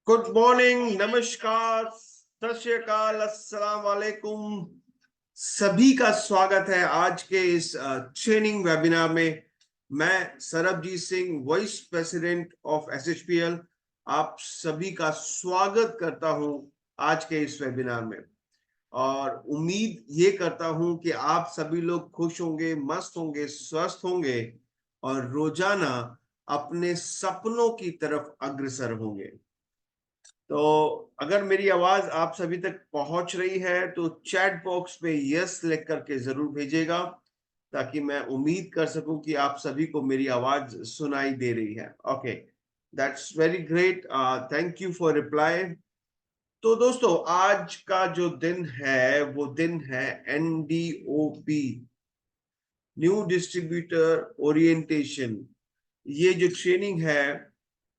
Good morning, नमस्कार, सत श्री अकाल, अस्सलाम वालेकुम। सभी का स्वागत है आज के इस ट्रेनिंग वेबिनार में। मैं Sarabjit Singh, vice president of SHPL, आप सभी का स्वागत करता हूं आज के इस वेबिनार में। और उम्मीद ये करता हूं कि आप सभी लोग खुश होंगे, मस्त होंगे, स्वस्थ होंगे और रोजाना अपने सपनों की तरफ अग्रसर होंगे। तो अगर मेरी आवाज आप सभी तक पहुंच रही है तो चैट बॉक्स में यस लिख करके जरूर भेजिएगा, ताकि मैं उम्मीद कर सकूं कि आप सभी को मेरी आवाज सुनाई दे रही है। Okay, that's very great, thank you for reply. तो दोस्तों, आज का जो दिन है वो दिन है NDOP, न्यू डिस्ट्रीब्यूटर ओरिएंटेशन। ये जो ट्रेनिंग है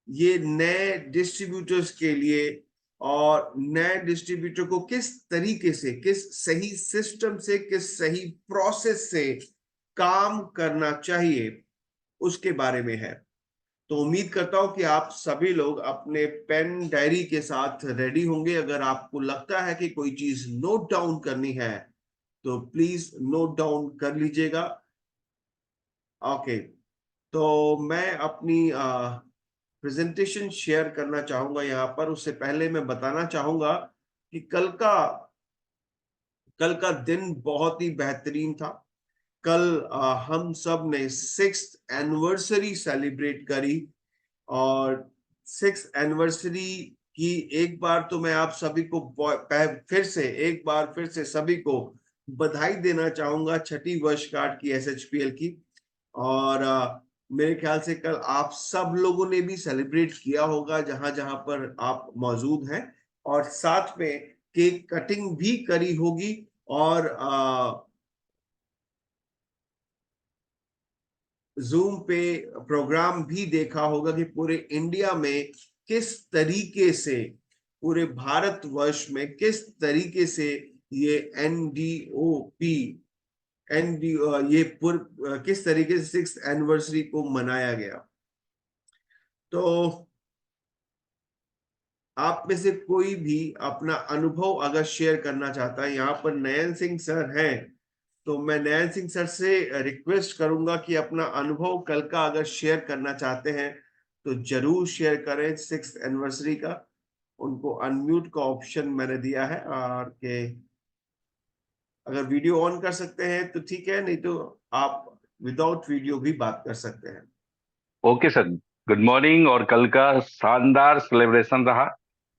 ये नए डिस्ट्रीब्यूटर्स के लिए, और नए डिस्ट्रीब्यूटर को किस तरीके से, किस सही सिस्टम से, किस सही प्रोसेस से काम करना चाहिए उसके बारे में है। तो उम्मीद करता हूं कि आप सभी लोग अपने पेन डायरी के साथ रेडी होंगे। अगर आपको लगता है कि कोई चीज नोट डाउन करनी है तो प्लीज नोट डाउन कर लीजिएगा। ओके, तो मैं अपनी प्रेजेंटेशन शेयर करना चाहूंगा यहाँ पर। उससे पहले मैं बताना चाहूंगा कि कल का दिन बहुत ही बेहतरीन था। कल हम सब ने 6th एनिवर्सरी सेलिब्रेट करी, और 6th एनिवर्सरी की एक बार तो मैं आप सभी को फिर से सभी को बधाई देना चाहूंगा, छठी वर्षगांठ की एसएचपीएल की। और मेरे ख्याल से कल आप सब लोगों ने भी सेलिब्रेट किया होगा जहां जहां पर आप मौजूद हैं, और साथ में केक कटिंग भी करी होगी। और जूम पे प्रोग्राम भी देखा होगा कि पूरे इंडिया में किस तरीके से, पूरे भारतवर्ष में किस तरीके से ये एनडीओपी किस तरीके से 6th एनिवर्सरी को मनाया गया। तो आप में से कोई भी अपना अनुभव अगर शेयर करना चाहता है, यहाँ पर नयन सिंह सर हैं, तो मैं नयन सिंह सर से रिक्वेस्ट करूंगा कि अपना अनुभव कल का अगर शेयर करना चाहते हैं तो जरूर शेयर करें 6th एनिवर्सरी का। उनको अनम्यूट का ऑप्शन मैंने दिया है, और के अगर वीडियो ऑन कर सकते हैं तो ठीक है, नहीं तो आप विदाउट वीडियो भी बात कर सकते हैं। Okay sir, good morning. और कल का शानदार सेलिब्रेशन रहा,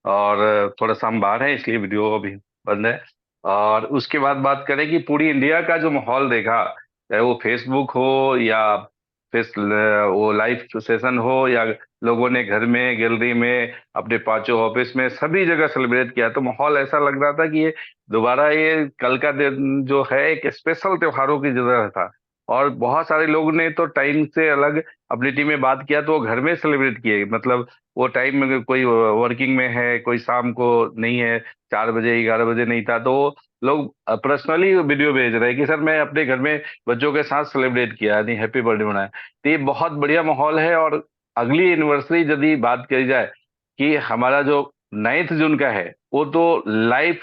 और थोड़ा सा हम बाहर हैं इसलिए वीडियो अभी बंद है। और उसके बाद बात करें कि पूरी इंडिया का जो माहौल देखा, चाहे वो फेसबुक हो या वो लाइव सेशन हो, या लोगों ने घर में, गैलरी में, अपने पांचों ऑफिस में, सभी जगह सेलिब्रेट किया, तो माहौल ऐसा लग रहा था कि ये दोबारा, ये कल का दिन जो है एक स्पेशल त्योहारों की जगह था। और बहुत सारे लोगों ने तो टाइम से अलग अपनी टीम में बात किया, तो वो घर में सेलिब्रेट किए। मतलब वो टाइम में कोई वर्किंग में है, कोई शाम को नहीं है, 4 बजे 11 बजे नहीं था, तो वो लोग पर्सनली वीडियो भेज रहे हैं कि सर मैं अपने घर में बच्चों के साथ सेलिब्रेट किया, यानी हैप्पी बर्थडे मनाया। तो ये बहुत बढ़िया माहौल है। और अगली एनिवर्सरी यदि बात करी जाए कि हमारा जो 9 जून का है, वो तो लाइव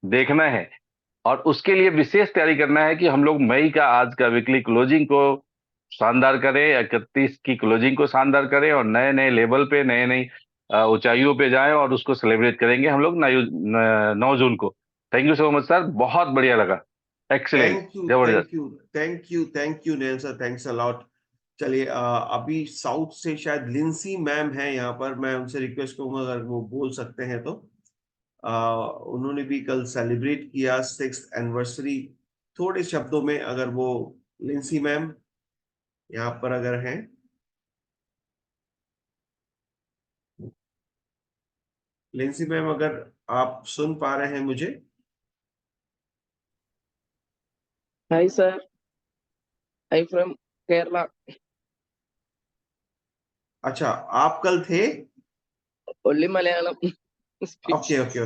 देखना है, और उसके लिए विशेष तैयारी करना है कि हम लोग मई का आज का वीकली क्लोजिंग को शानदार करें, 31 की क्लोजिंग को शानदार करें, और नए नए लेवल पे, नए नई ऊंचाइयों पे जाएं, और उसको सेलिब्रेट करेंगे हम लोग 9 जून को। Thank you so much sir, बहुत बढ़िया लगा, एक्सीलेंट, थैंक यू, जबरदस्त। Thank you, thank you, thank you Nayan sir, thanks a lot. चलिए, अभी साउथ से शायद लिंसी मैम है यहाँ पर, मैं उनसे रिक्वेस्ट करूंगा अगर वो बोल सकते हैं तो। उन्होंने भी कल सेलिब्रेट किया 6th एनिवर्सरी। थोड़े शब्दों में अगर वो, लिंसी मैम यहाँ पर अगर हैं। लिंसी मैम, अगर आप सुन पा रहे हैं मुझे? Hi sir, I'm from Kerala. अच्छा, आप कल थे? Only Malayalam okay, speaks. Okay,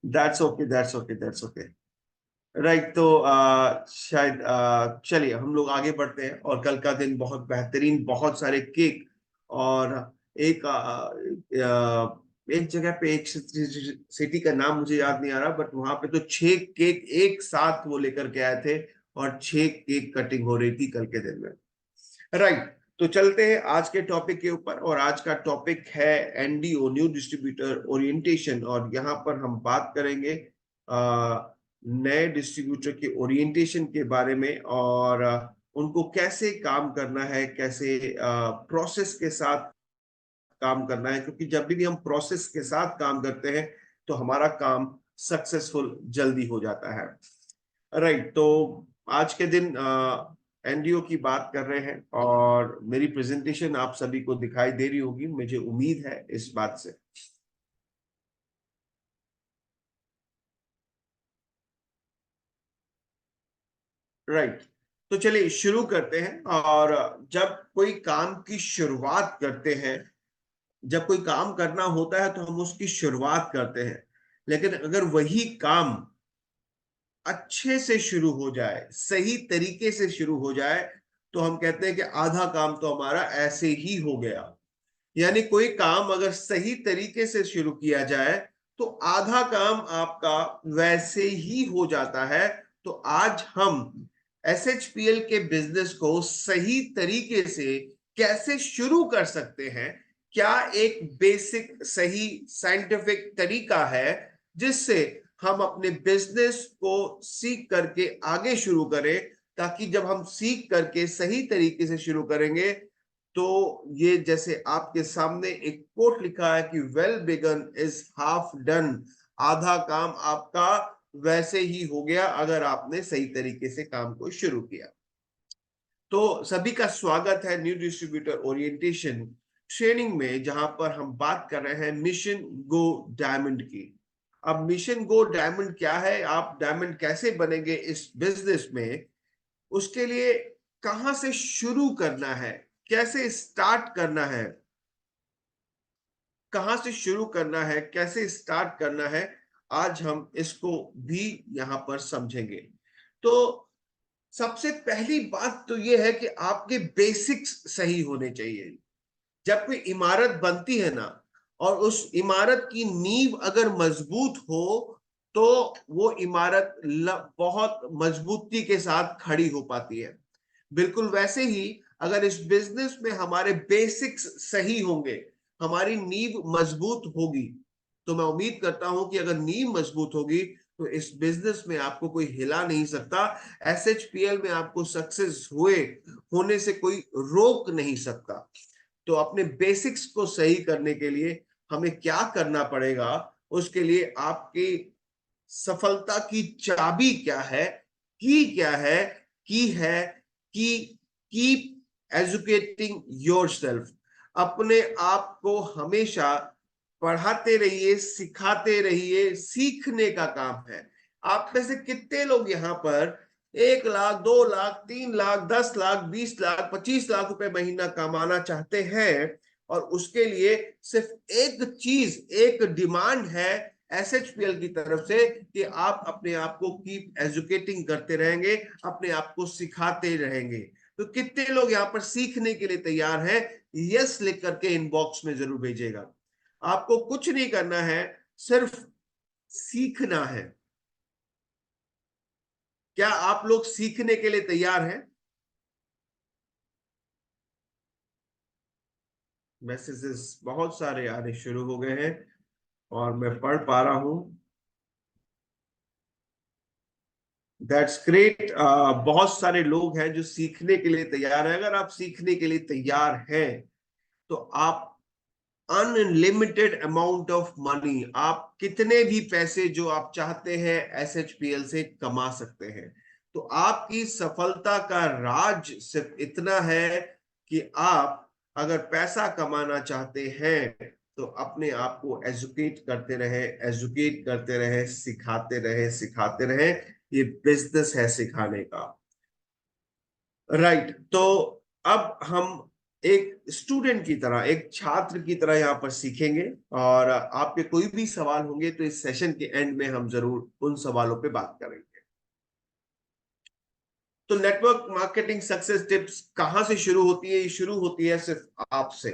that's okay, that's okay, that's okay. Right, तो शायद चलिए हम लोग आगे बढ़ते हैं। और कल का दिन बहुत बेहतरीन, बहुत सारे केक और एक जगह पे, एक सिटी का नाम मुझे याद नहीं आ रहा, बट वहां पे तो 6 केक एक साथ वो लेकर के आए थे और 6 केक कटिंग हो रही थी कल के दिन में। राइट, तो चलते हैं आज के टॉपिक के ऊपर, और आज का टॉपिक है एनडीओ, न्यू डिस्ट्रीब्यूटर ओरिएंटेशन। और यहाँ पर हम बात करेंगे नए डिस्ट्रीब्यूटर के ओरिएंटेशन के बारे में, और उनको कैसे काम करना है, कैसे प्रोसेस के साथ काम करना है, क्योंकि जब भी हम प्रोसेस के साथ काम करते हैं तो हमारा काम सक्सेसफुल जल्दी हो जाता है। राइट, तो आज के दिन एनडीओ की बात कर रहे हैं, और मेरी प्रेजेंटेशन आप सभी को दिखाई दे रही होगी, मुझे उम्मीद है इस बात से। राइट, तो चलिए शुरू करते हैं। और जब कोई काम की शुरुआत करते हैं, जब कोई काम करना होता है तो हम उसकी शुरुआत करते हैं, लेकिन अगर वही काम अच्छे से शुरू हो जाए, सही तरीके से शुरू हो जाए, तो हम कहते हैं कि आधा काम तो हमारा ऐसे ही हो गया। यानी कोई काम अगर सही तरीके से शुरू किया जाए तो आधा काम आपका वैसे ही हो जाता है। तो आज हम एसएचपीएल के बिजनेस को सही तरीके से कैसे शुरू कर सकते हैं, क्या एक बेसिक सही साइंटिफिक तरीका है जिससे हम अपने बिजनेस को सीख करके आगे शुरू करें, ताकि जब हम सीख करके सही तरीके से शुरू करेंगे तो ये जैसे आपके सामने एक कोट लिखा है कि well begun is half done, आधा काम आपका वैसे ही हो गया अगर आपने सही तरीके से काम को शुरू किया। तो सभी का स्वागत है न्यू डिस्ट्रीब्यूटर ओरिएंटेशन ट्रेनिंग में, जहां पर हम बात कर रहे हैं मिशन गो डायमंड की। अब मिशन गो डायमंड क्या है, आप डायमंड कैसे बनेंगे इस बिजनेस में, उसके लिए कहां से शुरू करना है, कैसे स्टार्ट करना है, कहां से शुरू करना है, कैसे स्टार्ट करना है, आज हम इसको भी यहां पर समझेंगे। तो सबसे पहली बात तो यह है कि आपके बेसिक्स सही होने चाहिए। जब कोई इमारत बनती है ना, और उस इमारत की नींव अगर मजबूत हो तो वो इमारत बहुत मजबूती के साथ खड़ी हो पाती है। बिल्कुल वैसे ही अगर इस बिजनेस में हमारे बेसिक्स सही होंगे, हमारी नींव मजबूत होगी, तो मैं उम्मीद करता हूं कि अगर नींव मजबूत होगी तो इस बिजनेस में आपको कोई हिला नहीं सकता। एसएचपीएल में आपको सक्सेस होने से कोई रोक नहीं सकता। तो अपने बेसिक्स को सही करने के लिए हमें क्या करना पड़ेगा, उसके लिए आपकी सफलता की चाबी क्या है, की क्या है, की है कि कीप एजुकेटिंग योरसेल्फ। अपने आप को हमेशा पढ़ाते रहिए, सिखाते रहिए, सीखने का काम है। आप में से कितने लोग यहाँ पर 1 लाख, 2 लाख, 3 लाख, 10 लाख, 20 लाख, 25 लाख रुपए महीना कमाना चाहते हैं, और उसके लिए सिर्फ एक चीज, एक डिमांड है एसएचपीएल की तरफ से कि आप अपने आप को कीप एजुकेटिंग करते रहेंगे, अपने आप को सिखाते रहेंगे। तो कितने लोग यहाँ पर सीखने के लिए तैयार हैं? यस लिख करके इनबॉक्स में जरूर भेजिएगा। आपको कुछ नहीं करना है, सिर्फ सीखना है। क्या आप लोग सीखने के लिए तैयार हैं? मैसेजेस बहुत सारे आने शुरू हो गए हैं और मैं पढ़ पा रहा हूं। That's great. बहुत सारे लोग हैं जो सीखने के लिए तैयार हैं। अगर आप सीखने के लिए तैयार हैं तो आप अनलिमिटेड अमाउंट ऑफ मनी, आप कितने भी पैसे जो आप चाहते हैं एसएचपीएल से कमा सकते हैं। तो आपकी सफलता का राज सिर्फ इतना है कि आप अगर पैसा कमाना चाहते हैं तो अपने आप को एजुकेट करते रहे, एजुकेट करते रहे, सिखाते रहे, सिखाते रहे। ये बिजनेस है सिखाने का। राइट, तो अब हम एक स्टूडेंट की तरह, एक छात्र की तरह यहाँ पर सीखेंगे, और आपके कोई भी सवाल होंगे तो इस सेशन के एंड में हम जरूर उन सवालों पे बात करेंगे। तो नेटवर्क मार्केटिंग सक्सेस टिप्स कहां से शुरू होती है? ये शुरू होती है सिर्फ आपसे।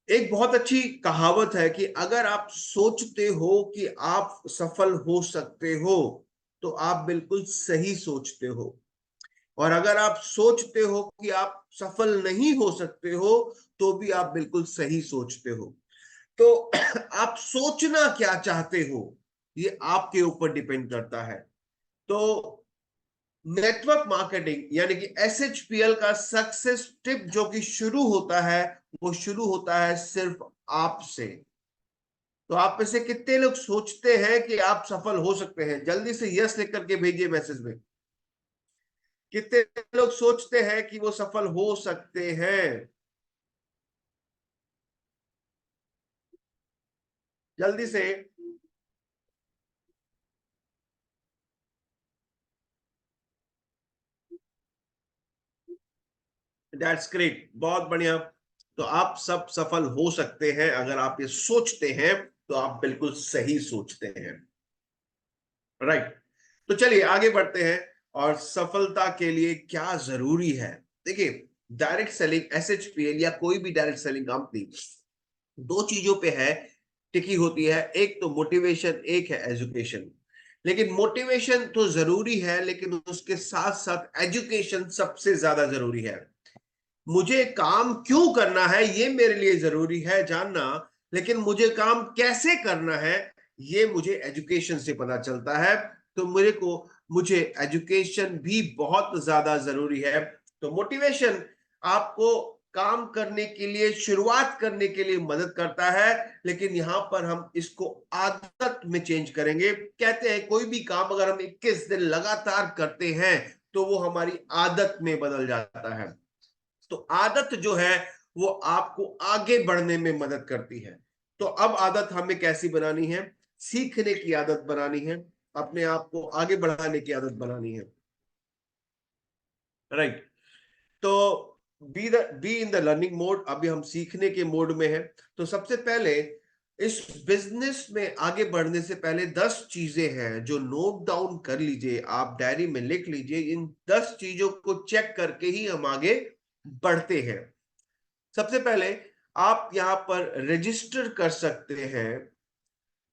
एक बहुत अच्छी कहावत है कि अगर आप सोचते हो कि आप सफल हो सकते हो तो आप बिल्कुल सही सोचते हो, और अगर आप सोचते हो कि आप सफल नहीं हो सकते हो तो भी आप बिल्कुल सही सोचते हो। तो आप सोचना क्या चाहते हो ये आपके ऊपर डिपेंड करता है। तो नेटवर्क मार्केटिंग यानी कि एसएचपीएल का सक्सेस टिप जो कि शुरू होता है, वो शुरू होता है सिर्फ आपसे। तो आप में से कितने लोग सोचते हैं कि आप सफल हो सकते हैं? जल्दी से यस लिख करके भेजिए मैसेज में। कितने लोग सोचते हैं कि वो सफल हो सकते हैं? जल्दी से। दैट्स ग्रेट, बहुत बढ़िया। तो आप सब सफल हो सकते हैं अगर आप ये सोचते हैं, तो आप बिल्कुल सही सोचते हैं। राइट। तो चलिए आगे बढ़ते हैं। और सफलता के लिए क्या जरूरी है? देखिए, डायरेक्ट सेलिंग, एसएचपीएल या कोई भी डायरेक्ट सेलिंग कंपनी दो चीजों पे है टिकी होती है। एक तो मोटिवेशन, एक है एजुकेशन। लेकिन मोटिवेशन तो जरूरी है, लेकिन उसके साथ साथ एजुकेशन सबसे ज्यादा जरूरी है। मुझे काम क्यों करना है ये मेरे लिए जरूरी है जानना, लेकिन मुझे काम कैसे करना है ये मुझे एजुकेशन से पता चलता है। तो मुझे एजुकेशन भी बहुत ज्यादा जरूरी है। तो मोटिवेशन आपको काम करने के लिए, शुरुआत करने के लिए मदद करता है, लेकिन यहां पर हम इसको आदत में चेंज करेंगे। कहते हैं कोई भी काम अगर हम 21 दिन लगातार करते हैं तो वो हमारी आदत में बदल जाता है। तो आदत जो है वो आपको आगे बढ़ने में मदद करती है। तो अब आदत हमें कैसी बनानी है? सीखने की आदत बनानी है, अपने आप को आगे बढ़ाने की आदत बनानी है। राइट। तो be in the learning mode. अभी हम सीखने के मोड में हैं। तो सबसे पहले इस बिजनेस में आगे बढ़ने से पहले 10 चीजें हैं जो नोट डाउन कर लीजिए, आप डायरी में लिख लीजिए। इन 10 चीजों को चेक करके ही हम आगे बढ़ते हैं। सबसे पहले आप यहां पर रजिस्टर कर सकते हैं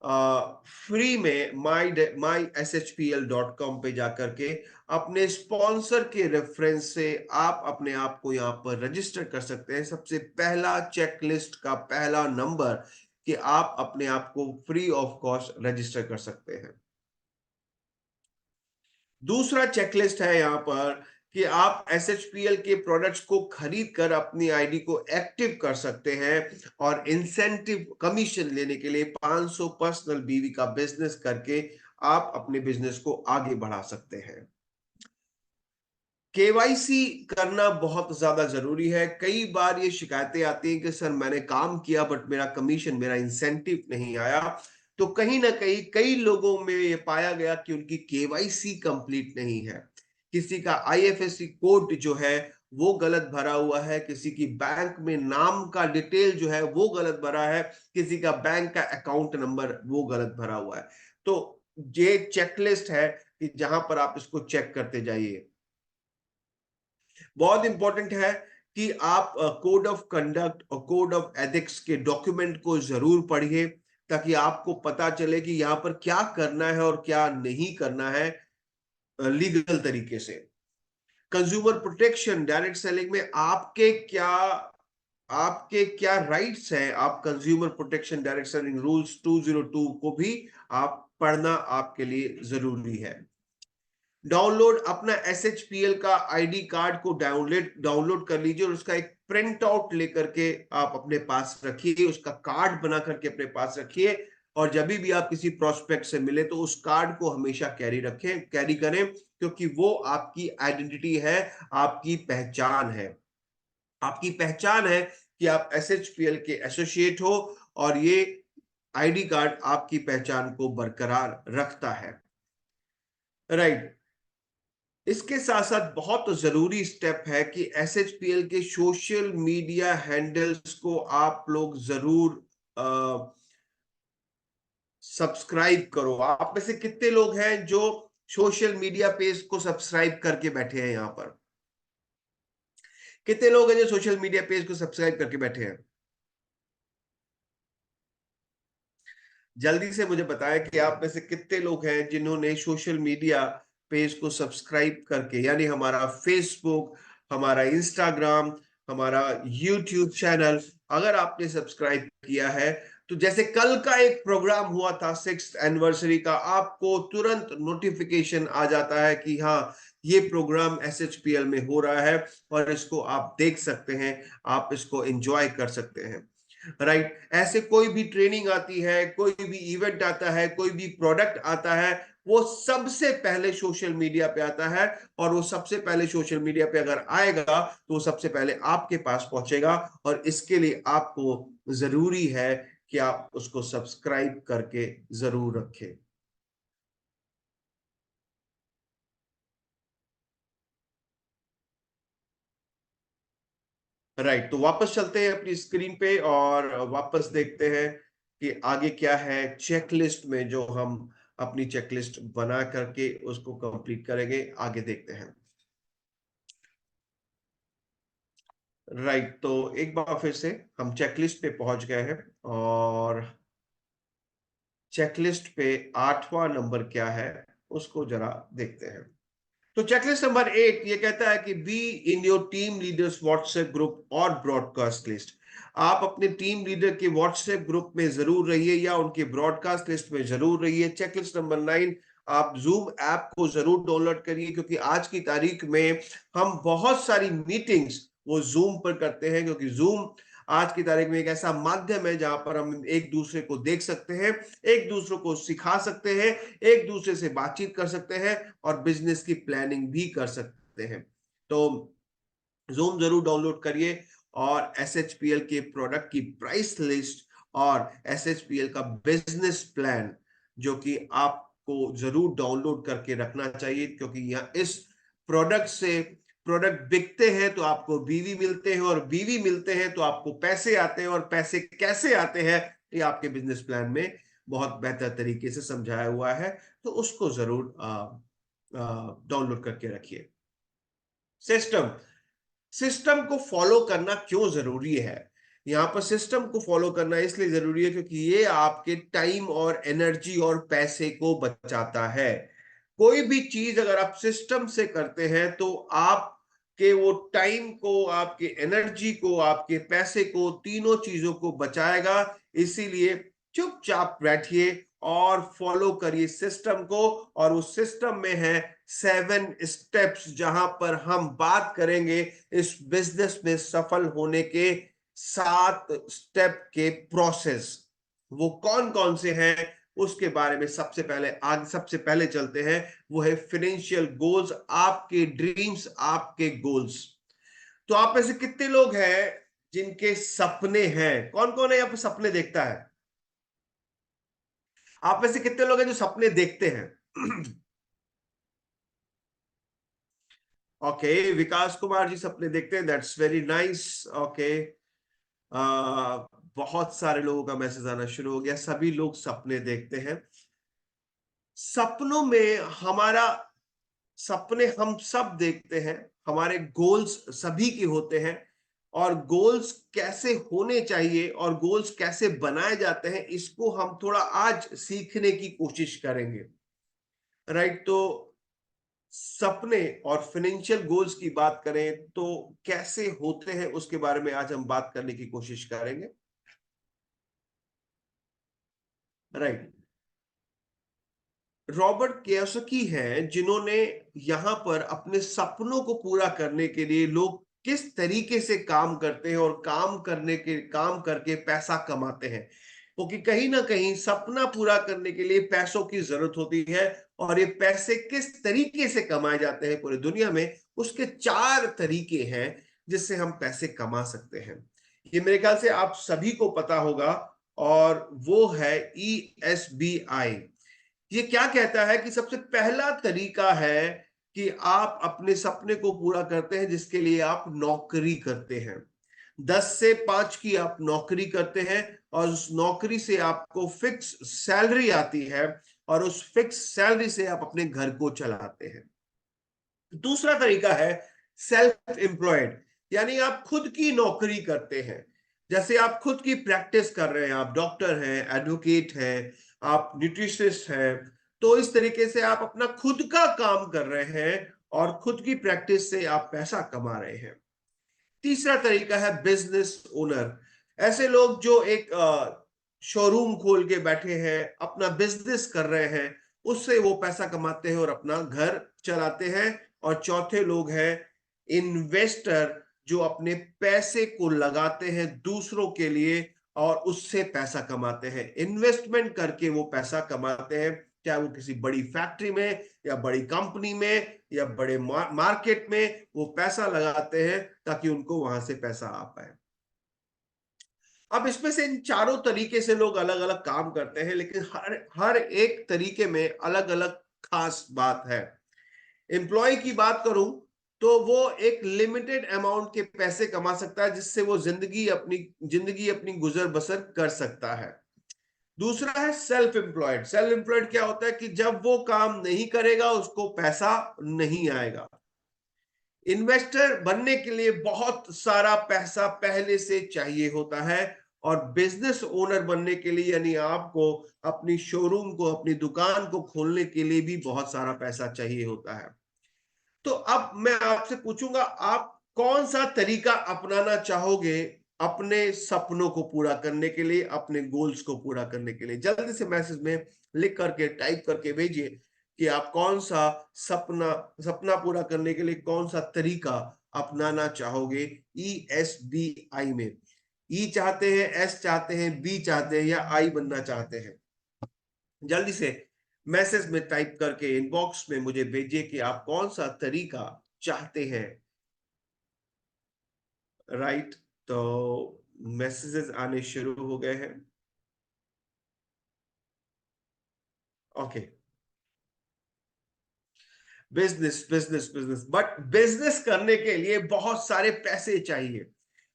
फ्री में myshpl.com पे जाकर के। अपने स्पॉन्सर के रेफरेंस से आप अपने आप को यहां पर रजिस्टर कर सकते हैं। सबसे पहला चेकलिस्ट का पहला नंबर कि आप अपने आप को फ्री ऑफ कॉस्ट रजिस्टर कर सकते हैं। दूसरा चेकलिस्ट है यहां पर कि आप एसएचपीएल के प्रोडक्ट्स को खरीद कर अपनी आईडी को एक्टिव कर सकते हैं, और इंसेंटिव कमीशन लेने के लिए 500 पर्सनल बीवी का बिजनेस करके आप अपने बिजनेस को आगे बढ़ा सकते हैं। केवाईसी करना बहुत ज्यादा जरूरी है। कई बार ये शिकायतें आती हैं कि सर मैंने काम किया बट मेरा कमीशन, मेरा इंसेंटिव नहीं आया। तो कहीं ना कहीं कई लोगों में ये पाया गया कि उनकी केवाईसी कंप्लीट नहीं है। किसी का आईएफएससी कोड जो है वो गलत भरा हुआ है, किसी की बैंक में नाम का डिटेल जो है वो गलत भरा है, किसी का बैंक का अकाउंट नंबर वो गलत भरा हुआ है। तो ये चेकलिस्ट है कि जहां पर आप इसको चेक करते जाइए। बहुत इंपॉर्टेंट है कि आप कोड ऑफ कंडक्ट और कोड ऑफ एथिक्स के डॉक्यूमेंट को जरूर पढ़िए, ताकि आपको पता चले कि यहां पर क्या करना है और क्या नहीं करना है लीगल तरीके से। कंज्यूमर प्रोटेक्शन, डायरेक्ट सेलिंग में आपके क्या राइट्स हैं, आप consumer protection direct selling rules 202 को भी आप पढ़ना आपके लिए जरूरी है। डाउनलोड अपना एसएचपीएल का आईडी कार्ड को डाउनलोड कर लीजिए और उसका एक प्रिंट आउट लेकर के आप अपने पास रखिए, उसका कार्ड बना करके अपने पास रखिए। और जब भी आप किसी प्रोस्पेक्ट से मिले तो उस कार्ड को हमेशा कैरी करें, क्योंकि वो आपकी आइडेंटिटी है, आपकी पहचान है। आपकी पहचान है कि आप एसएचपीएल के एसोसिएट हो, और ये आईडी कार्ड आपकी पहचान को बरकरार रखता है। राइट। इसके साथ साथ बहुत जरूरी स्टेप है कि एसएचपीएल के सोशल मीडिया हैंडल्स को आप लोग जरूर सब्सक्राइब करो। आप में से कितने लोग हैं जो सोशल मीडिया पेज को सब्सक्राइब करके बैठे हैं? यहां पर कितने लोग हैं जो सोशल मीडिया पेज को सब्सक्राइब करके बैठे हैं? जल्दी से मुझे बताएं कि आप में से कितने लोग हैं जिन्होंने सोशल मीडिया पेज को सब्सक्राइब करके, यानी हमारा फेसबुक, हमारा इंस्टाग्राम, हमारा यूट्यूब चैनल अगर आपने सब्सक्राइब किया है, तो जैसे कल का एक प्रोग्राम हुआ था 6th एनिवर्सरी का, आपको तुरंत नोटिफिकेशन आ जाता है कि हाँ, ये प्रोग्राम SHPL में हो रहा है और इसको आप देख सकते हैं, आप इसको एंजॉय कर सकते हैं। राइट, ऐसे कोई भी ट्रेनिंग आती है, कोई भी इवेंट आता है, कोई भी प्रोडक्ट आता है, वो सबसे पहले सोशल मीडिया पे आता है, और वो सबसे पहले सोशल मीडिया पे अगर आएगा तो वो सबसे पहले आपके पास पहुंचेगा, और इसके लिए आपको जरूरी है कि आप उसको सब्सक्राइब करके जरूर रखें। राइट, तो वापस चलते हैं अपनी स्क्रीन पे और वापस देखते हैं कि आगे क्या है चेकलिस्ट में, जो हम अपनी चेकलिस्ट बना करके उसको कंप्लीट करेंगे। आगे देखते हैं। राइट, तो एक बार फिर से हम चेकलिस्ट पे पहुंच गए हैं, और चेकलिस्ट पे 8वां नंबर क्या है उसको जरा देखते हैं। तो चेकलिस्ट नंबर 8 ये कहता है कि be in your team leaders WhatsApp group और ब्रॉडकास्ट लिस्ट। आप अपने टीम लीडर के व्हाट्सएप ग्रुप में जरूर रहिए या उनके ब्रॉडकास्ट लिस्ट में जरूर रहिए। चेकलिस्ट नंबर 9, आप जूम ऐप को जरूर डाउनलोड करिए, क्योंकि आज की तारीख में हम बहुत सारी मीटिंग्स वो जूम पर करते हैं, क्योंकि जूम आज की तारीख में एक ऐसा माध्यम है जहां पर हम एक दूसरे को देख सकते हैं, एक दूसरे को सिखा सकते हैं, एक दूसरे से बातचीत कर सकते हैं और बिजनेस की प्लानिंग भी कर सकते हैं। तो जूम जरूर डाउनलोड करिए, और SHPL के प्रोडक्ट की प्राइस लिस्ट और SHPL का बिजनेस प्लान जो कि आपको जरूर डाउनलोड करके रखना चाहिए, क्योंकि यहाँ इस प्रोडक्ट से, प्रोडक्ट बिकते हैं तो आपको बीवी मिलते हैं, और बीवी मिलते हैं तो आपको पैसे आते हैं, और पैसे कैसे आते हैं ये आपके बिजनेस प्लान में बहुत बेहतर तरीके से समझाया हुआ है, तो उसको जरूर डाउनलोड करके रखिए। सिस्टम, सिस्टम को फॉलो करना क्यों जरूरी है? यहाँ पर सिस्टम को फॉलो करना इसलिए जरूरी है क्योंकि ये आपके टाइम और एनर्जी और पैसे को बचाता है। कोई भी चीज अगर आप सिस्टम से करते हैं तो आपके वो टाइम को, आपके एनर्जी को, आपके पैसे को, तीनों चीजों को बचाएगा। इसीलिए चुपचाप बैठिए और फॉलो करिए सिस्टम को, और उस सिस्टम में है 7 स्टेप्स, जहां पर हम बात करेंगे इस बिजनेस में सफल होने के 7 स्टेप के प्रोसेस। वो कौन कौन से हैं उसके बारे में सबसे पहले चलते हैं। वो है फाइनेंशियल गोल्स, आपके ड्रीम्स, आपके गोल्स। तो आप में से कितने लोग हैं जिनके सपने हैं? कौन कौन है यहाँ पे सपने देखता है? आप में से कितने लोग हैं जो सपने देखते हैं? ओके, विकास कुमार जी सपने देखते हैं, दैट्स वेरी नाइस। ओके, बहुत सारे लोगों का मैसेज आना शुरू हो गया, सभी लोग सपने देखते हैं। सपनों में हमारा, सपने हम सब देखते हैं, हमारे गोल्स सभी के होते हैं, और गोल्स कैसे होने चाहिए और गोल्स कैसे बनाए जाते हैं इसको हम थोड़ा आज सीखने की कोशिश करेंगे। राइट, तो सपने और फाइनेंशियल गोल्स की बात करें तो कैसे होते हैं उसके बारे में आज हम बात करने की कोशिश करेंगे। राइट, रॉबर्ट कियोसाकी हैं जिन्होंने यहां पर अपने सपनों को पूरा करने के लिए लोग किस तरीके से काम करते हैं और काम करके पैसा कमाते हैं, क्योंकि कहीं ना कहीं सपना पूरा करने के लिए पैसों की जरूरत होती है, और ये पैसे किस तरीके से कमाए जाते हैं पूरी दुनिया में, उसके 4 तरीके हैं जिससे हम पैसे कमा सकते हैं। ये मेरे ख्याल से आप सभी को पता होगा, और वो है ESBI। ये क्या कहता है कि सबसे पहला तरीका है कि आप अपने सपने को पूरा करते हैं जिसके लिए आप नौकरी करते हैं। 10 से 5 की आप नौकरी करते हैं, और उस नौकरी से आपको फिक्स सैलरी आती है, और उस फिक्स सैलरी से आप अपने घर को चलाते हैं। दूसरा तरीका है सेल्फ एम्प्लॉयड, यानी आप खुद की नौकरी करते हैं। जैसे आप खुद की प्रैक्टिस कर रहे हैं, आप डॉक्टर हैं, एडवोकेट हैं, आप न्यूट्रिशनिस्ट हैं, तो इस तरीके से आप अपना खुद का काम कर रहे हैं और खुद की प्रैक्टिस से आप पैसा कमा रहे हैं। तीसरा तरीका है बिजनेस ओनर। ऐसे लोग जो एक शोरूम खोल के बैठे हैं, अपना बिजनेस कर रहे हैं, उससे वो पैसा कमाते हैं और अपना घर चलाते हैं। और चौथे लोग हैं इन्वेस्टर, जो अपने पैसे को लगाते हैं दूसरों के लिए और उससे पैसा कमाते हैं। इन्वेस्टमेंट करके वो पैसा कमाते हैं, चाहे वो किसी बड़ी फैक्ट्री में या बड़ी कंपनी में या बड़े मार्केट में वो पैसा लगाते हैं ताकि उनको वहां से पैसा आ पाए। अब इसमें से इन चारों तरीके से लोग अलग अलग काम करते हैं, लेकिन हर हर एक तरीके में अलग अलग खास बात है। एम्प्लॉय की बात करूं तो वो एक लिमिटेड अमाउंट के पैसे कमा सकता है, जिससे वो जिंदगी अपनी गुजर बसर कर सकता है। दूसरा है सेल्फ एम्प्लॉयड। सेल्फ एम्प्लॉयड क्या होता है कि जब वो काम नहीं करेगा उसको पैसा नहीं आएगा। इन्वेस्टर बनने के लिए बहुत सारा पैसा पहले से चाहिए होता है, और बिजनेस ओनर बनने के लिए यानी आपको अपनी शोरूम को, अपनी दुकान को खोलने के लिए भी बहुत सारा पैसा चाहिए होता है। तो अब मैं आपसे पूछूंगा, आप कौन सा तरीका अपनाना चाहोगे अपने सपनों को पूरा करने के लिए, अपने गोल्स को पूरा करने के लिए? जल्दी से मैसेज में लिख करके, टाइप करके भेजिए कि आप कौन सा सपना पूरा करने के लिए कौन सा तरीका अपनाना चाहोगे। ESBI में ई चाहते हैं, एस चाहते हैं, बी चाहते हैं, या आई बनना चाहते हैं? जल्दी से मैसेज में टाइप करके इनबॉक्स में मुझे भेजिए कि आप कौन सा तरीका चाहते हैं। राइट, तो मैसेजेस आने शुरू हो गए हैं। Okay, business business business, but business करने के लिए बहुत सारे पैसे चाहिए,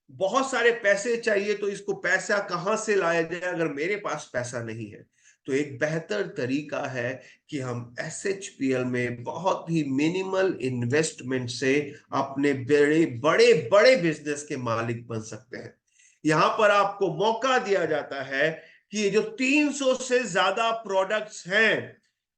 बहुत सारे पैसे चाहिए। तो इसको पैसा कहां से लाया जाए अगर मेरे पास पैसा नहीं है? तो एक बेहतर तरीका है कि हम SHPL में बहुत ही मिनिमल इन्वेस्टमेंट से अपने बड़े बड़े बड़े बिजनेस के मालिक बन सकते हैं। यहां पर आपको मौका दिया जाता है कि ये जो 300 से ज्यादा प्रोडक्ट्स हैं,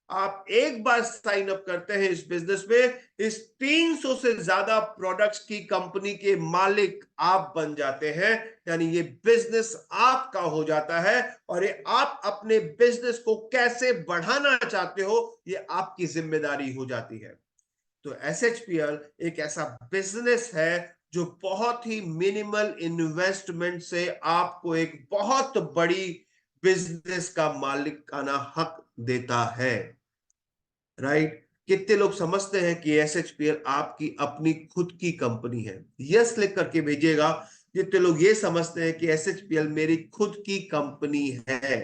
आप एक बार साइन अप करते हैं इस बिजनेस में, इस 300 से ज्यादा प्रोडक्ट्स की कंपनी के मालिक आप बन जाते हैं। यानी ये बिजनेस आपका हो जाता है, और ये आप अपने बिजनेस को कैसे बढ़ाना चाहते हो ये आपकी जिम्मेदारी हो जाती है। तो SHPL एक ऐसा बिजनेस है जो बहुत ही मिनिमल इन्वेस्टमेंट से आपको एक बहुत बड़ी बिजनेस का मालिकाना हक देता है। राइट, कितने लोग समझते हैं कि SHPL आपकी अपनी खुद की कंपनी है? यस लिख करके भेजिएगा जितने लोग ये समझते हैं कि SHPL मेरी खुद की कंपनी है।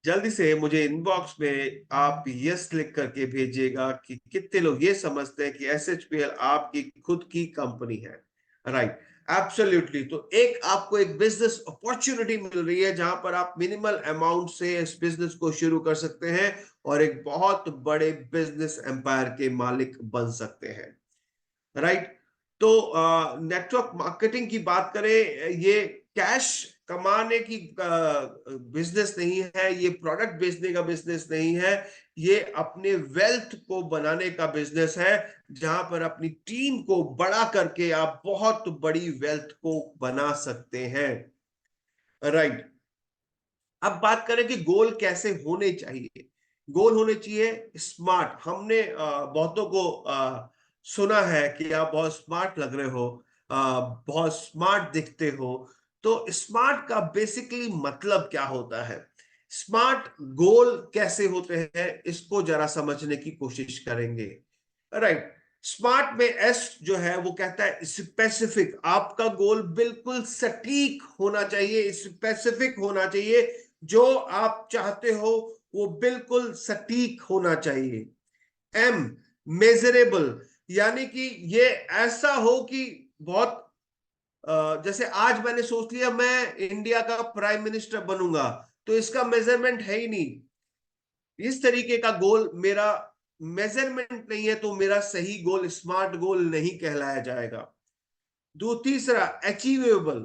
जल्दी से मुझे इनबॉक्स में आप यस लिख करके भेजिएगा कि कितने लोग ये समझते हैं कि SHPL आपकी खुद की कंपनी है। Right, absolutely. तो एक आपको एक बिजनेस अपॉर्चुनिटी मिल रही है जहां पर आप मिनिमल अमाउंट से इस बिजनेस को शुरू कर सकते हैं और एक बहुत बड़े बिजनेस एम्पायर के मालिक बन सकते हैं। राइट, तो नेटवर्क मार्केटिंग की बात करें, ये कैश कमाने की बिजनेस नहीं है, ये प्रोडक्ट बेचने का बिजनेस नहीं है, ये अपने वेल्थ को बनाने का बिजनेस है, जहां पर अपनी टीम को बड़ा करके आप बहुत बड़ी वेल्थ को बना सकते हैं। राइट, अब बात करें कि गोल कैसे होने चाहिए। गोल होने चाहिए स्मार्ट। हमने बहुतों को सुना है कि आप बहुत स्मार्ट लग रहे हो, बहुत स्मार्ट दिखते हो। तो स्मार्ट का बेसिकली मतलब क्या होता है, स्मार्ट गोल कैसे होते हैं, इसको जरा समझने की कोशिश करेंगे। राइट, स्मार्ट में एस जो है वो कहता है स्पेसिफिक। आपका गोल बिल्कुल सटीक होना चाहिए, स्पेसिफिक होना चाहिए। जो आप चाहते हो वो बिल्कुल सटीक होना चाहिए। एम, मेजरेबल, यानी कि ये ऐसा हो कि बहुत जैसे आज मैंने सोच लिया मैं इंडिया का प्राइम मिनिस्टर बनूंगा, तो इसका मेजरमेंट है ही नहीं। इस तरीके का गोल मेरा मेजरमेंट नहीं है तो मेरा सही गोल स्मार्ट गोल नहीं कहलाया जाएगा। तीसरा अचीवेबल,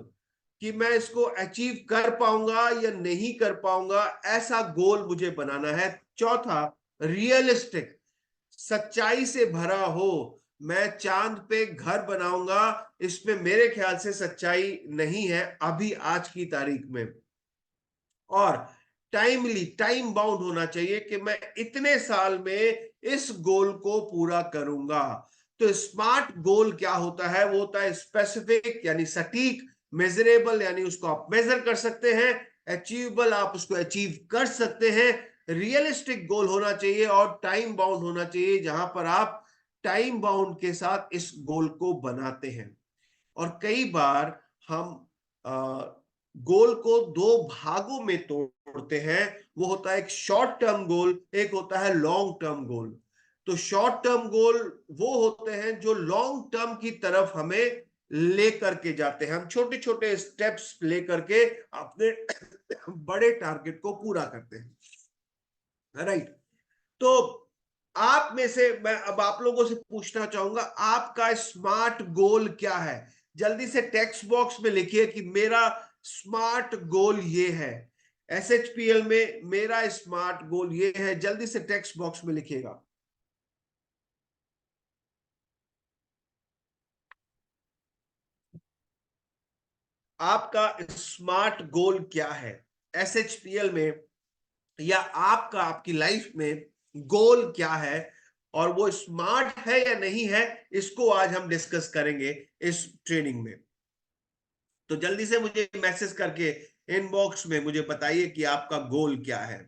कि मैं इसको अचीव कर पाऊंगा या नहीं कर पाऊंगा, ऐसा गोल मुझे बनाना है। चौथा रियलिस्टिक, सच्चाई से भरा हो। मैं चांद पे घर बनाऊंगा, इसमें मेरे ख्याल से सच्चाई नहीं है अभी आज की तारीख में। और टाइमली, टाइम बाउंड होना चाहिए कि मैं इतने साल में इस गोल को पूरा करूंगा। तो स्मार्ट गोल क्या होता है? वो होता है स्पेसिफिक यानी सटीक, मेजरेबल यानी उसको आप मेजर कर सकते हैं, अचीवेबल आप उसको अचीव कर सकते हैं, रियलिस्टिक गोल होना चाहिए और टाइम बाउंड होना चाहिए, जहां पर आप टाइम बाउंड के साथ इस गोल को बनाते हैं। और कई बार हम गोल को दो भागों में तोड़ते हैं। वो होता है एक शॉर्ट टर्म गोल, एक होता है लॉन्ग टर्म गोल। तो शॉर्ट टर्म गोल वो होते हैं जो लॉन्ग टर्म की तरफ हमें लेकर के जाते हैं। हम छोटे छोटे स्टेप्स लेकर के अपने बड़े टारगेट को पूरा करते हैं। राइट। तो आप में से मैं अब आप लोगों से पूछना चाहूंगा, आपका स्मार्ट गोल क्या है? जल्दी से टेक्स्ट बॉक्स में लिखिए कि मेरा स्मार्ट गोल ये है। एसएचपीएल में मेरा स्मार्ट गोल ये है। जल्दी से टेक्स्ट बॉक्स में लिखिएगा। आपका स्मार्ट गोल क्या है एसएचपीएल में, या आपका आपकी लाइफ में गोल क्या है, और वो स्मार्ट है या नहीं है, इसको आज हम डिस्कस करेंगे इस ट्रेनिंग में। तो जल्दी से मुझे मैसेज करके इनबॉक्स में मुझे बताइए कि आपका गोल क्या है।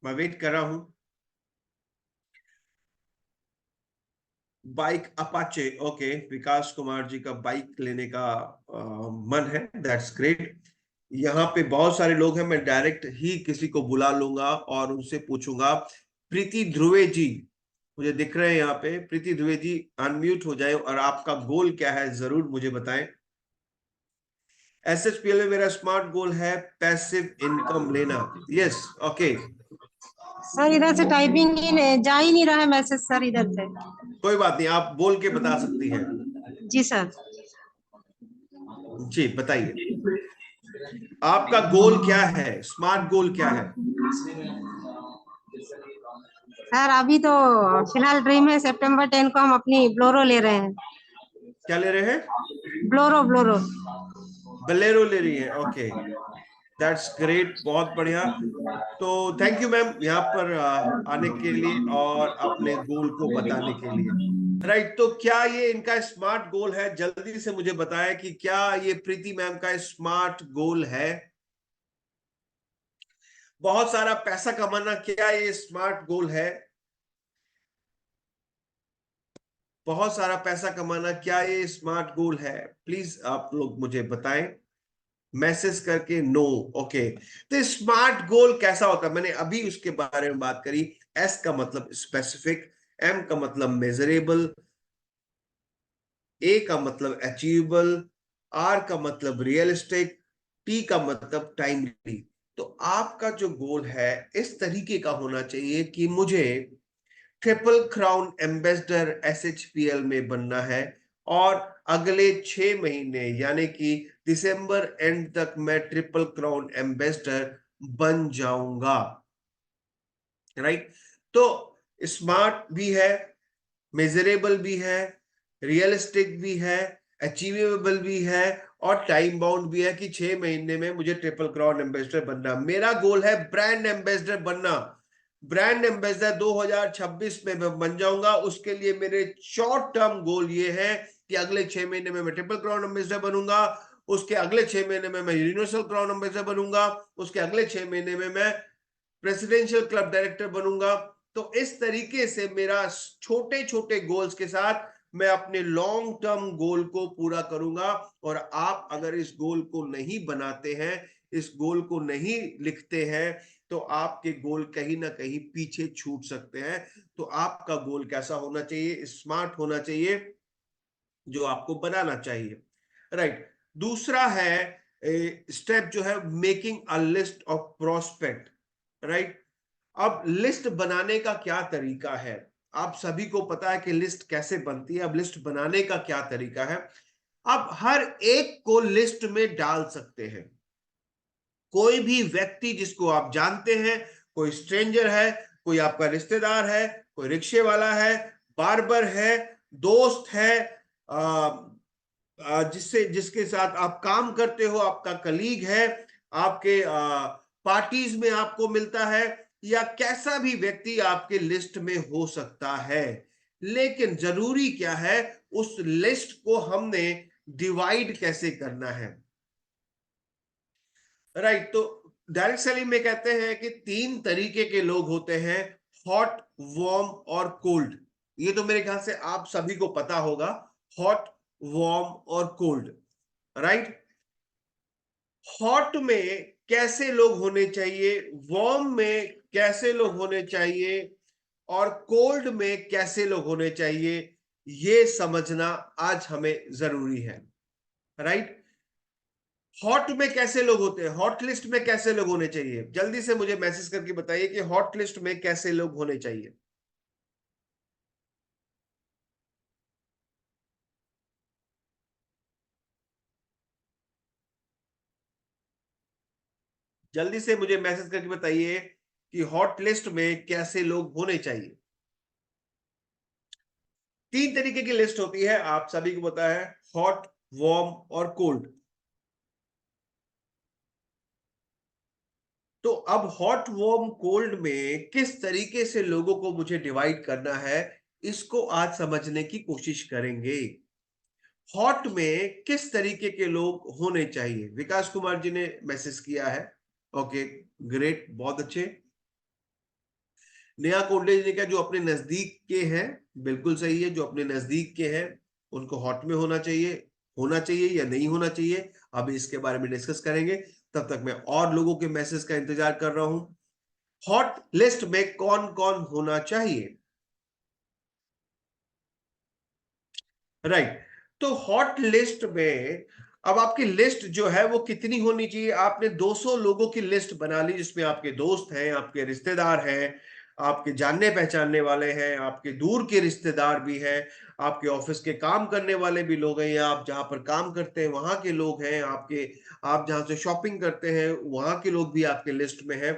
मैं वेट कर रहा हूं। बाइक अपाचे, ओके, विकास कुमार जी का बाइक लेने का मन है, दैट्स ग्रेट। यहाँ पे बहुत सारे लोग हैं, मैं डायरेक्ट ही किसी को बुला लूंगा और उनसे पूछूंगा। प्रीति ध्रुवे जी मुझे दिख रहे हैं यहाँ पे। प्रीति ध्रुवे जी अनम्यूट हो जाए और आपका गोल क्या है जरूर मुझे बताएं। एसएचपीएल में मेरा स्मार्ट गोल है पैसिव इनकम लेना। यस, ओके, सर इधर से टाइपिंग ही नहीं, जा ही नहीं रहा है मैसेज सर इधर से। कोई बात नहीं, आप बोल के बता सकती हैं। जी सर। जी बताइए, आपका गोल क्या है, स्मार्ट गोल क्या है? सर अभी तो फिलहाल ड्रीम है सितंबर 10 को हम अपनी ब्लोरो ले रहे हैं। क्या ले रहे हैं? Bolero Bolero. बलेरो ले रही है, ओके, दैट्स ग्रेट, बहुत बढ़िया। तो थैंक यू मैम यहाँ पर आने के लिए और अपने गोल को बताने के लिए। राइट, तो क्या ये इनका स्मार्ट गोल है? जल्दी से मुझे बताएं कि क्या ये प्रीति मैम का स्मार्ट गोल है? बहुत सारा पैसा कमाना, क्या ये स्मार्ट गोल है? बहुत सारा पैसा कमाना, क्या ये स्मार्ट गोल है? प्लीज आप लोग मुझे बताएं मैसेज करके। No, okay. तो स्मार्ट गोल कैसा होता है? मैंने अभी उसके बारे में बात करी। एस का मतलब स्पेसिफिक, एम का मतलब मेजरेबल, ए का मतलब अचीवेबल, आर का मतलब रियलिस्टिक, टी का मतलब टाइमली। तो आपका जो गोल है इस तरीके का होना चाहिए कि मुझे ट्रिपल क्राउन एम्बेसडर एसएचपीएल में बनना है, और अगले 6 महीने यानी कि दिसंबर एंड तक मैं ट्रिपल क्राउन एम्बेसडर बन जाऊंगा। राइट। तो स्मार्ट भी है, मेजरेबल भी है, रियलिस्टिक भी है, अचीवेबल भी है, और टाइम बाउंड भी है कि 6 महीने में मुझे ट्रिपल क्राउन एम्बेसडर बनना। मेरा गोल है ब्रांड एम्बेसडर बनना। ब्रांड एम्बेसडर 2026 में मैं बन जाऊंगा। उसके लिए मेरे शॉर्ट टर्म गोल ये है कि अगले 6 महीने में मैं ट्रिपल क्राउन एम्बेसडर बनूंगा, उसके अगले 6 महीने में मैं यूनिवर्सल क्राउन एम्बेसडर बनूंगा, उसके अगले 6 महीने में मैं प्रेसिडेंशियल क्लब डायरेक्टर बनूंगा। तो इस तरीके से मेरा छोटे छोटे गोल्स के साथ मैं अपने लॉन्ग टर्म गोल को पूरा करूंगा। और आप अगर इस गोल को नहीं बनाते हैं, इस गोल को नहीं लिखते हैं, तो आपके गोल कहीं ना कहीं पीछे छूट सकते हैं। तो आपका गोल कैसा होना चाहिए? स्मार्ट होना चाहिए, जो आपको बनाना चाहिए। राइट। दूसरा है स्टेप जो है making a list of prospect. Right. अब लिस्ट बनाने का क्या तरीका है? आप सभी को पता है कि लिस्ट कैसे बनती है। अब लिस्ट बनाने का क्या तरीका है? आप हर एक को लिस्ट में डाल सकते हैं। कोई भी व्यक्ति जिसको आप जानते हैं, कोई स्ट्रेंजर है, कोई आपका रिश्तेदार है, कोई रिक्शे वाला है, बार्बर है, दोस्त है, जिसके साथ आप काम करते हो, आपका कलीग है, आपके पार्टीज में आपको मिलता है, या कैसा भी व्यक्ति आपके लिस्ट में हो सकता है। लेकिन जरूरी क्या है, उस लिस्ट को हमने डिवाइड कैसे करना है। राइट, तो डायरेक्ट सेलिंग में कहते हैं कि 3 तरीके के लोग होते हैं, हॉट, वार्म और कोल्ड। ये तो मेरे ख्याल से आप सभी को पता होगा, हॉट, वार्म और कोल्ड। राइट, हॉट में कैसे लोग होने चाहिए, वार्म में कैसे लोग होने चाहिए और कोल्ड में कैसे लोग होने चाहिए, ये समझना आज हमें जरूरी है। राइट, हॉट में कैसे लोग होते हैं, हॉट लिस्ट में कैसे लोग होने चाहिए, जल्दी से मुझे मैसेज करके बताइए कि हॉट लिस्ट में कैसे लोग होने चाहिए। जल्दी से मुझे मैसेज करके बताइए कि हॉट लिस्ट में कैसे लोग होने चाहिए। 3 तरीके की लिस्ट होती है, आप सभी को पता है, हॉट, वार्म और कोल्ड। तो अब हॉट, वार्म, कोल्ड में किस तरीके से लोगों को मुझे डिवाइड करना है, इसको आज समझने की कोशिश करेंगे। हॉट में किस तरीके के लोग होने चाहिए, विकास कुमार जी ने मैसेज किया है। ओके, ग्रेट, बहुत अच्छे। नेहा कोंडे जी ने कहा जो अपने नजदीक के हैं, बिल्कुल सही है, जो अपने नजदीक के हैं उनको हॉट में होना चाहिए या नहीं होना चाहिए, अभी इसके बारे में डिस्कस करेंगे। तब तक मैं और लोगों के मैसेज का इंतजार कर रहा हूं। हॉट लिस्ट में कौन कौन होना चाहिए? राइट, तो हॉट लिस्ट में अब आपकी लिस्ट जो है वो कितनी होनी चाहिए? आपने 200 लोगों की लिस्ट बना ली, जिसमें आपके दोस्त हैं, आपके रिश्तेदार हैं, आपके जानने पहचानने वाले हैं, आपके दूर के रिश्तेदार भी हैं, आपके ऑफिस के काम करने वाले भी लोग हैं, या आप जहां पर काम करते हैं वहां के लोग हैं, आप जहां से शॉपिंग करते हैं वहां के लोग भी आपके लिस्ट में हैं।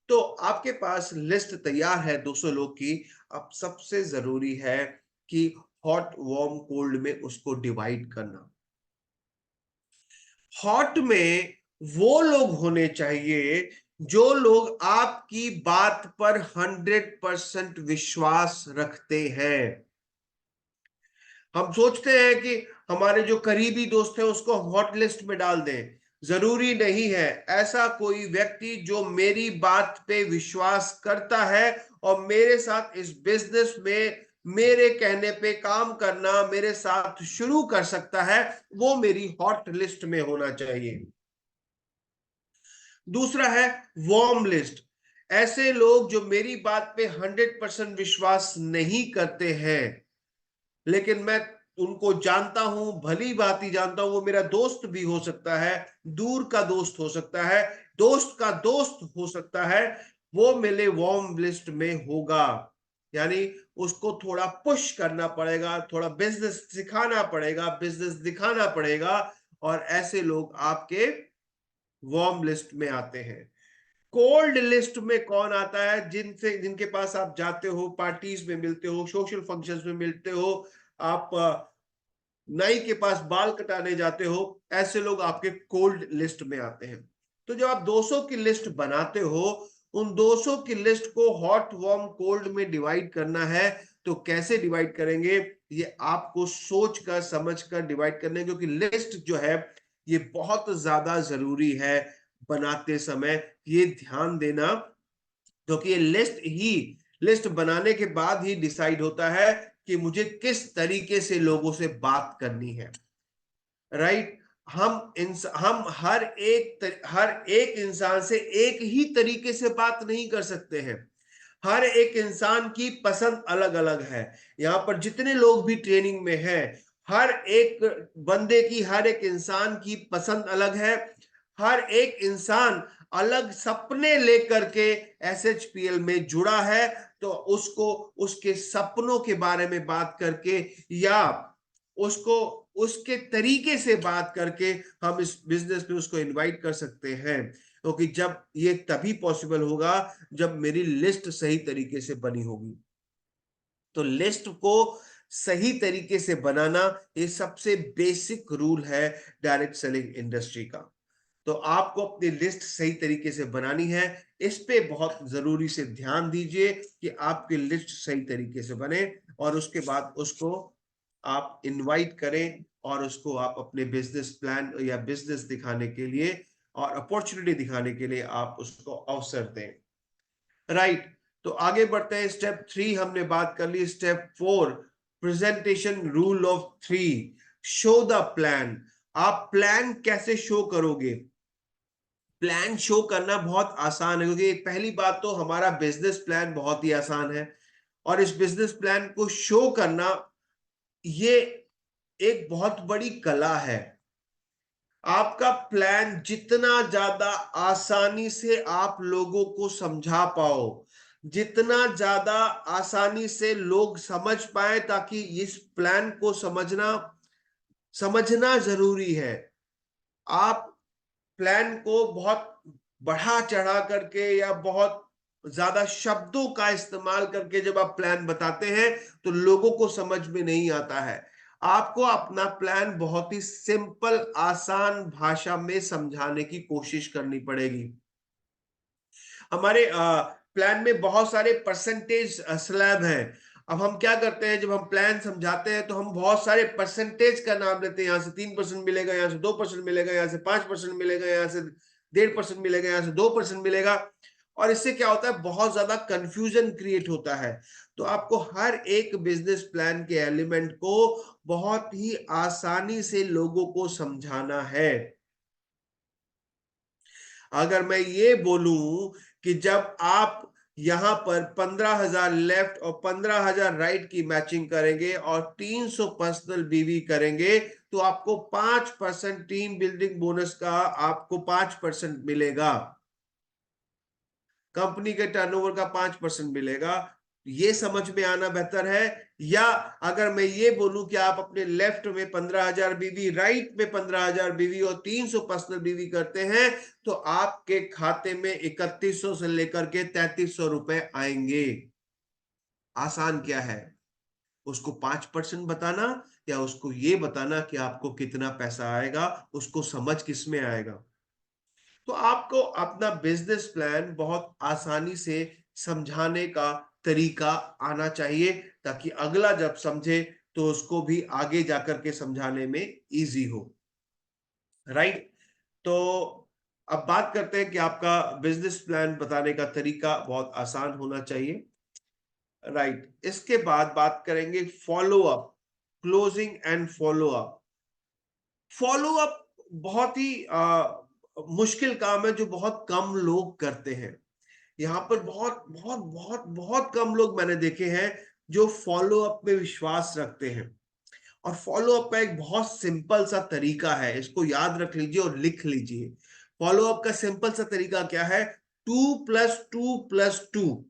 तो आपके पास लिस्ट तैयार है 200 लोग की। अब सबसे जरूरी है कि हॉट, वार्म, कोल्ड में उसको डिवाइड करना। हॉट में वो लोग होने चाहिए जो लोग आपकी बात पर 100% विश्वास रखते हैं। हम सोचते हैं कि हमारे जो करीबी दोस्त हैं उसको हॉट लिस्ट में डाल दें, जरूरी नहीं है। ऐसा कोई व्यक्ति जो मेरी बात पे विश्वास करता है और मेरे साथ इस बिजनेस में मेरे कहने पे काम करना मेरे साथ शुरू कर सकता है, वो मेरी हॉट लिस्ट में होना चाहिए। दूसरा है वार्म लिस्ट। ऐसे लोग जो मेरी बात पे 100% विश्वास नहीं करते हैं, लेकिन मैं उनको जानता हूं, भली भांति जानता हूं, वो मेरा दोस्त भी हो सकता है, दूर का दोस्त हो सकता है, दोस्त का दोस्त हो सकता है, वो मेरे वार्म लिस्ट में होगा। यानी उसको थोड़ा पुश करना पड़ेगा, थोड़ा बिजनेस सिखाना पड़ेगा, बिजनेस दिखाना पड़ेगा, और ऐसे लोग आपके वार्म लिस्ट में आते हैं। कोल्ड लिस्ट में कौन आता है? जिनके पास आप जाते हो, पार्टीज में मिलते हो, सोशल फंक्शंस में मिलते हो, आप नाई के पास बाल कटाने जाते हो, ऐसे लोग आपके कोल्ड लिस्ट में आते हैं। तो जब आप 200 की लिस्ट बनाते हो, उन 200 की लिस्ट को हॉट, वार्म, कोल्ड में डिवाइड करना है। तो कैसे डिवाइड करेंगे, ये आपको सोच कर समझ कर डिवाइड करना है, क्योंकि लिस्ट जो है ये बहुत ज्यादा जरूरी है बनाते समय। ये ध्यान देना, क्योंकि ये लिस्ट बनाने के बाद ही डिसाइड होता है कि मुझे किस तरीके से लोगों से बात करनी है। राइट, हम हर एक इंसान से एक ही तरीके से बात नहीं कर सकते हैं। हर एक इंसान की पसंद अलग अलग है। यहां पर जितने लोग भी ट्रेनिंग में हैं, हर एक बंदे की, हर एक इंसान की पसंद अलग है। हर एक इंसान अलग सपने लेकर के SHPL में जुड़ा है, तो उसको उसके सपनों के बारे में बात करके या उसको उसके तरीके से बात करके हम इस बिजनेस में उसको इनवाइट कर सकते हैं, क्योंकि जब ये तभी पॉसिबल होगा जब मेरी लिस्ट सही तरीके से बनी होगी। तो लिस्ट को सही तरीके से बनाना ये सबसे बेसिक रूल है डायरेक्ट सेलिंग इंडस्ट्री का। तो आपको अपनी लिस्ट सही तरीके से बनानी है, इस पे बहुत जरूरी से ध्यान दीजिए कि आपकी लिस्ट सही तरीके से बने, और उसके बाद उसको आप इनवाइट करें और उसको आप अपने बिजनेस प्लान या बिजनेस दिखाने के लिए और अपॉर्चुनिटी दिखाने के लिए आप उसको अवसर दें। राइट, तो आगे बढ़ते हैं। स्टेप 3 हमने बात कर ली। Step 4, presentation rule of 3, show the plan. आप प्लान कैसे शो करोगे? प्लान शो करना बहुत आसान है, क्योंकि पहली बात तो हमारा बिजनेस प्लान बहुत ही आसान है, और इस बिजनेस प्लान को शो करना ये एक बहुत बड़ी कला है। आपका प्लान जितना ज्यादा आसानी से आप लोगों को समझा पाओ, जितना ज्यादा आसानी से लोग समझ पाए, ताकि इस प्लान को समझना जरूरी है। आप प्लान को बहुत बढ़ा चढ़ा करके या बहुत ज्यादा शब्दों का इस्तेमाल करके जब आप प्लान बताते हैं तो लोगों को समझ में नहीं आता है। आपको अपना प्लान बहुत ही सिंपल आसान भाषा में समझाने की कोशिश करनी पड़ेगी। हमारे प्लान में बहुत सारे परसेंटेज स्लैब हैं। अब हम क्या करते हैं, जब हम प्लान समझाते हैं तो हम बहुत सारे परसेंटेज का नाम लेते हैं। यहाँ से 3% मिलेगा, यहाँ से 2% मिलेगा, यहाँ से 5% मिलेगा, यहाँ से 1.5% मिलेगा, यहाँ से 2% मिलेगा, और इससे क्या होता है, बहुत ज्यादा कंफ्यूजन क्रिएट होता है। तो आपको हर एक बिजनेस प्लान के एलिमेंट को बहुत ही आसानी से लोगों को समझाना है। अगर मैं ये बोलूं कि जब आप यहां पर 15,000 लेफ्ट और 15,000 राइट की मैचिंग करेंगे और 300 पर्सनल बीवी करेंगे, तो आपको 5% टीम बिल्डिंग बोनस का आपको 5% मिलेगा, कंपनी के टर्नओवर का 5% मिलेगा। ये समझ में आना बेहतर है। या अगर मैं ये बोलूं कि आप अपने लेफ्ट में 15,000 बीवी, राइट में 15,000 बीवी और 300 पर्सनल बीवी करते हैं, तो आपके खाते में 3100 से लेकर के 3300 रुपए आएंगे। आसान क्या है, उसको 5% बताना या उसको ये बताना कि आपको कितना पैसा आएगा, उसको समझ किसमें आएगा। तो आपको अपना बिजनेस प्लान बहुत आसानी से समझाने का तरीका आना चाहिए, ताकि अगला जब समझे तो उसको भी आगे जाकर के समझाने में इजी हो। राइट, तो अब बात करते हैं कि आपका बिजनेस प्लान बताने का तरीका बहुत आसान होना चाहिए। राइट, इसके बाद बात करेंगे follow up, closing and follow up. Follow up बहुत ही मुश्किल काम है, जो बहुत कम लोग करते हैं। यहाँ पर बहुत बहुत बहुत बहुत कम लोग मैंने देखे हैं जो फॉलो अप में विश्वास रखते हैं। और फॉलो अप का एक बहुत सिंपल सा तरीका है, इसको याद रख लीजिए और लिख लीजिए। फॉलो अप का सिंपल सा तरीका क्या है? 2+2+2,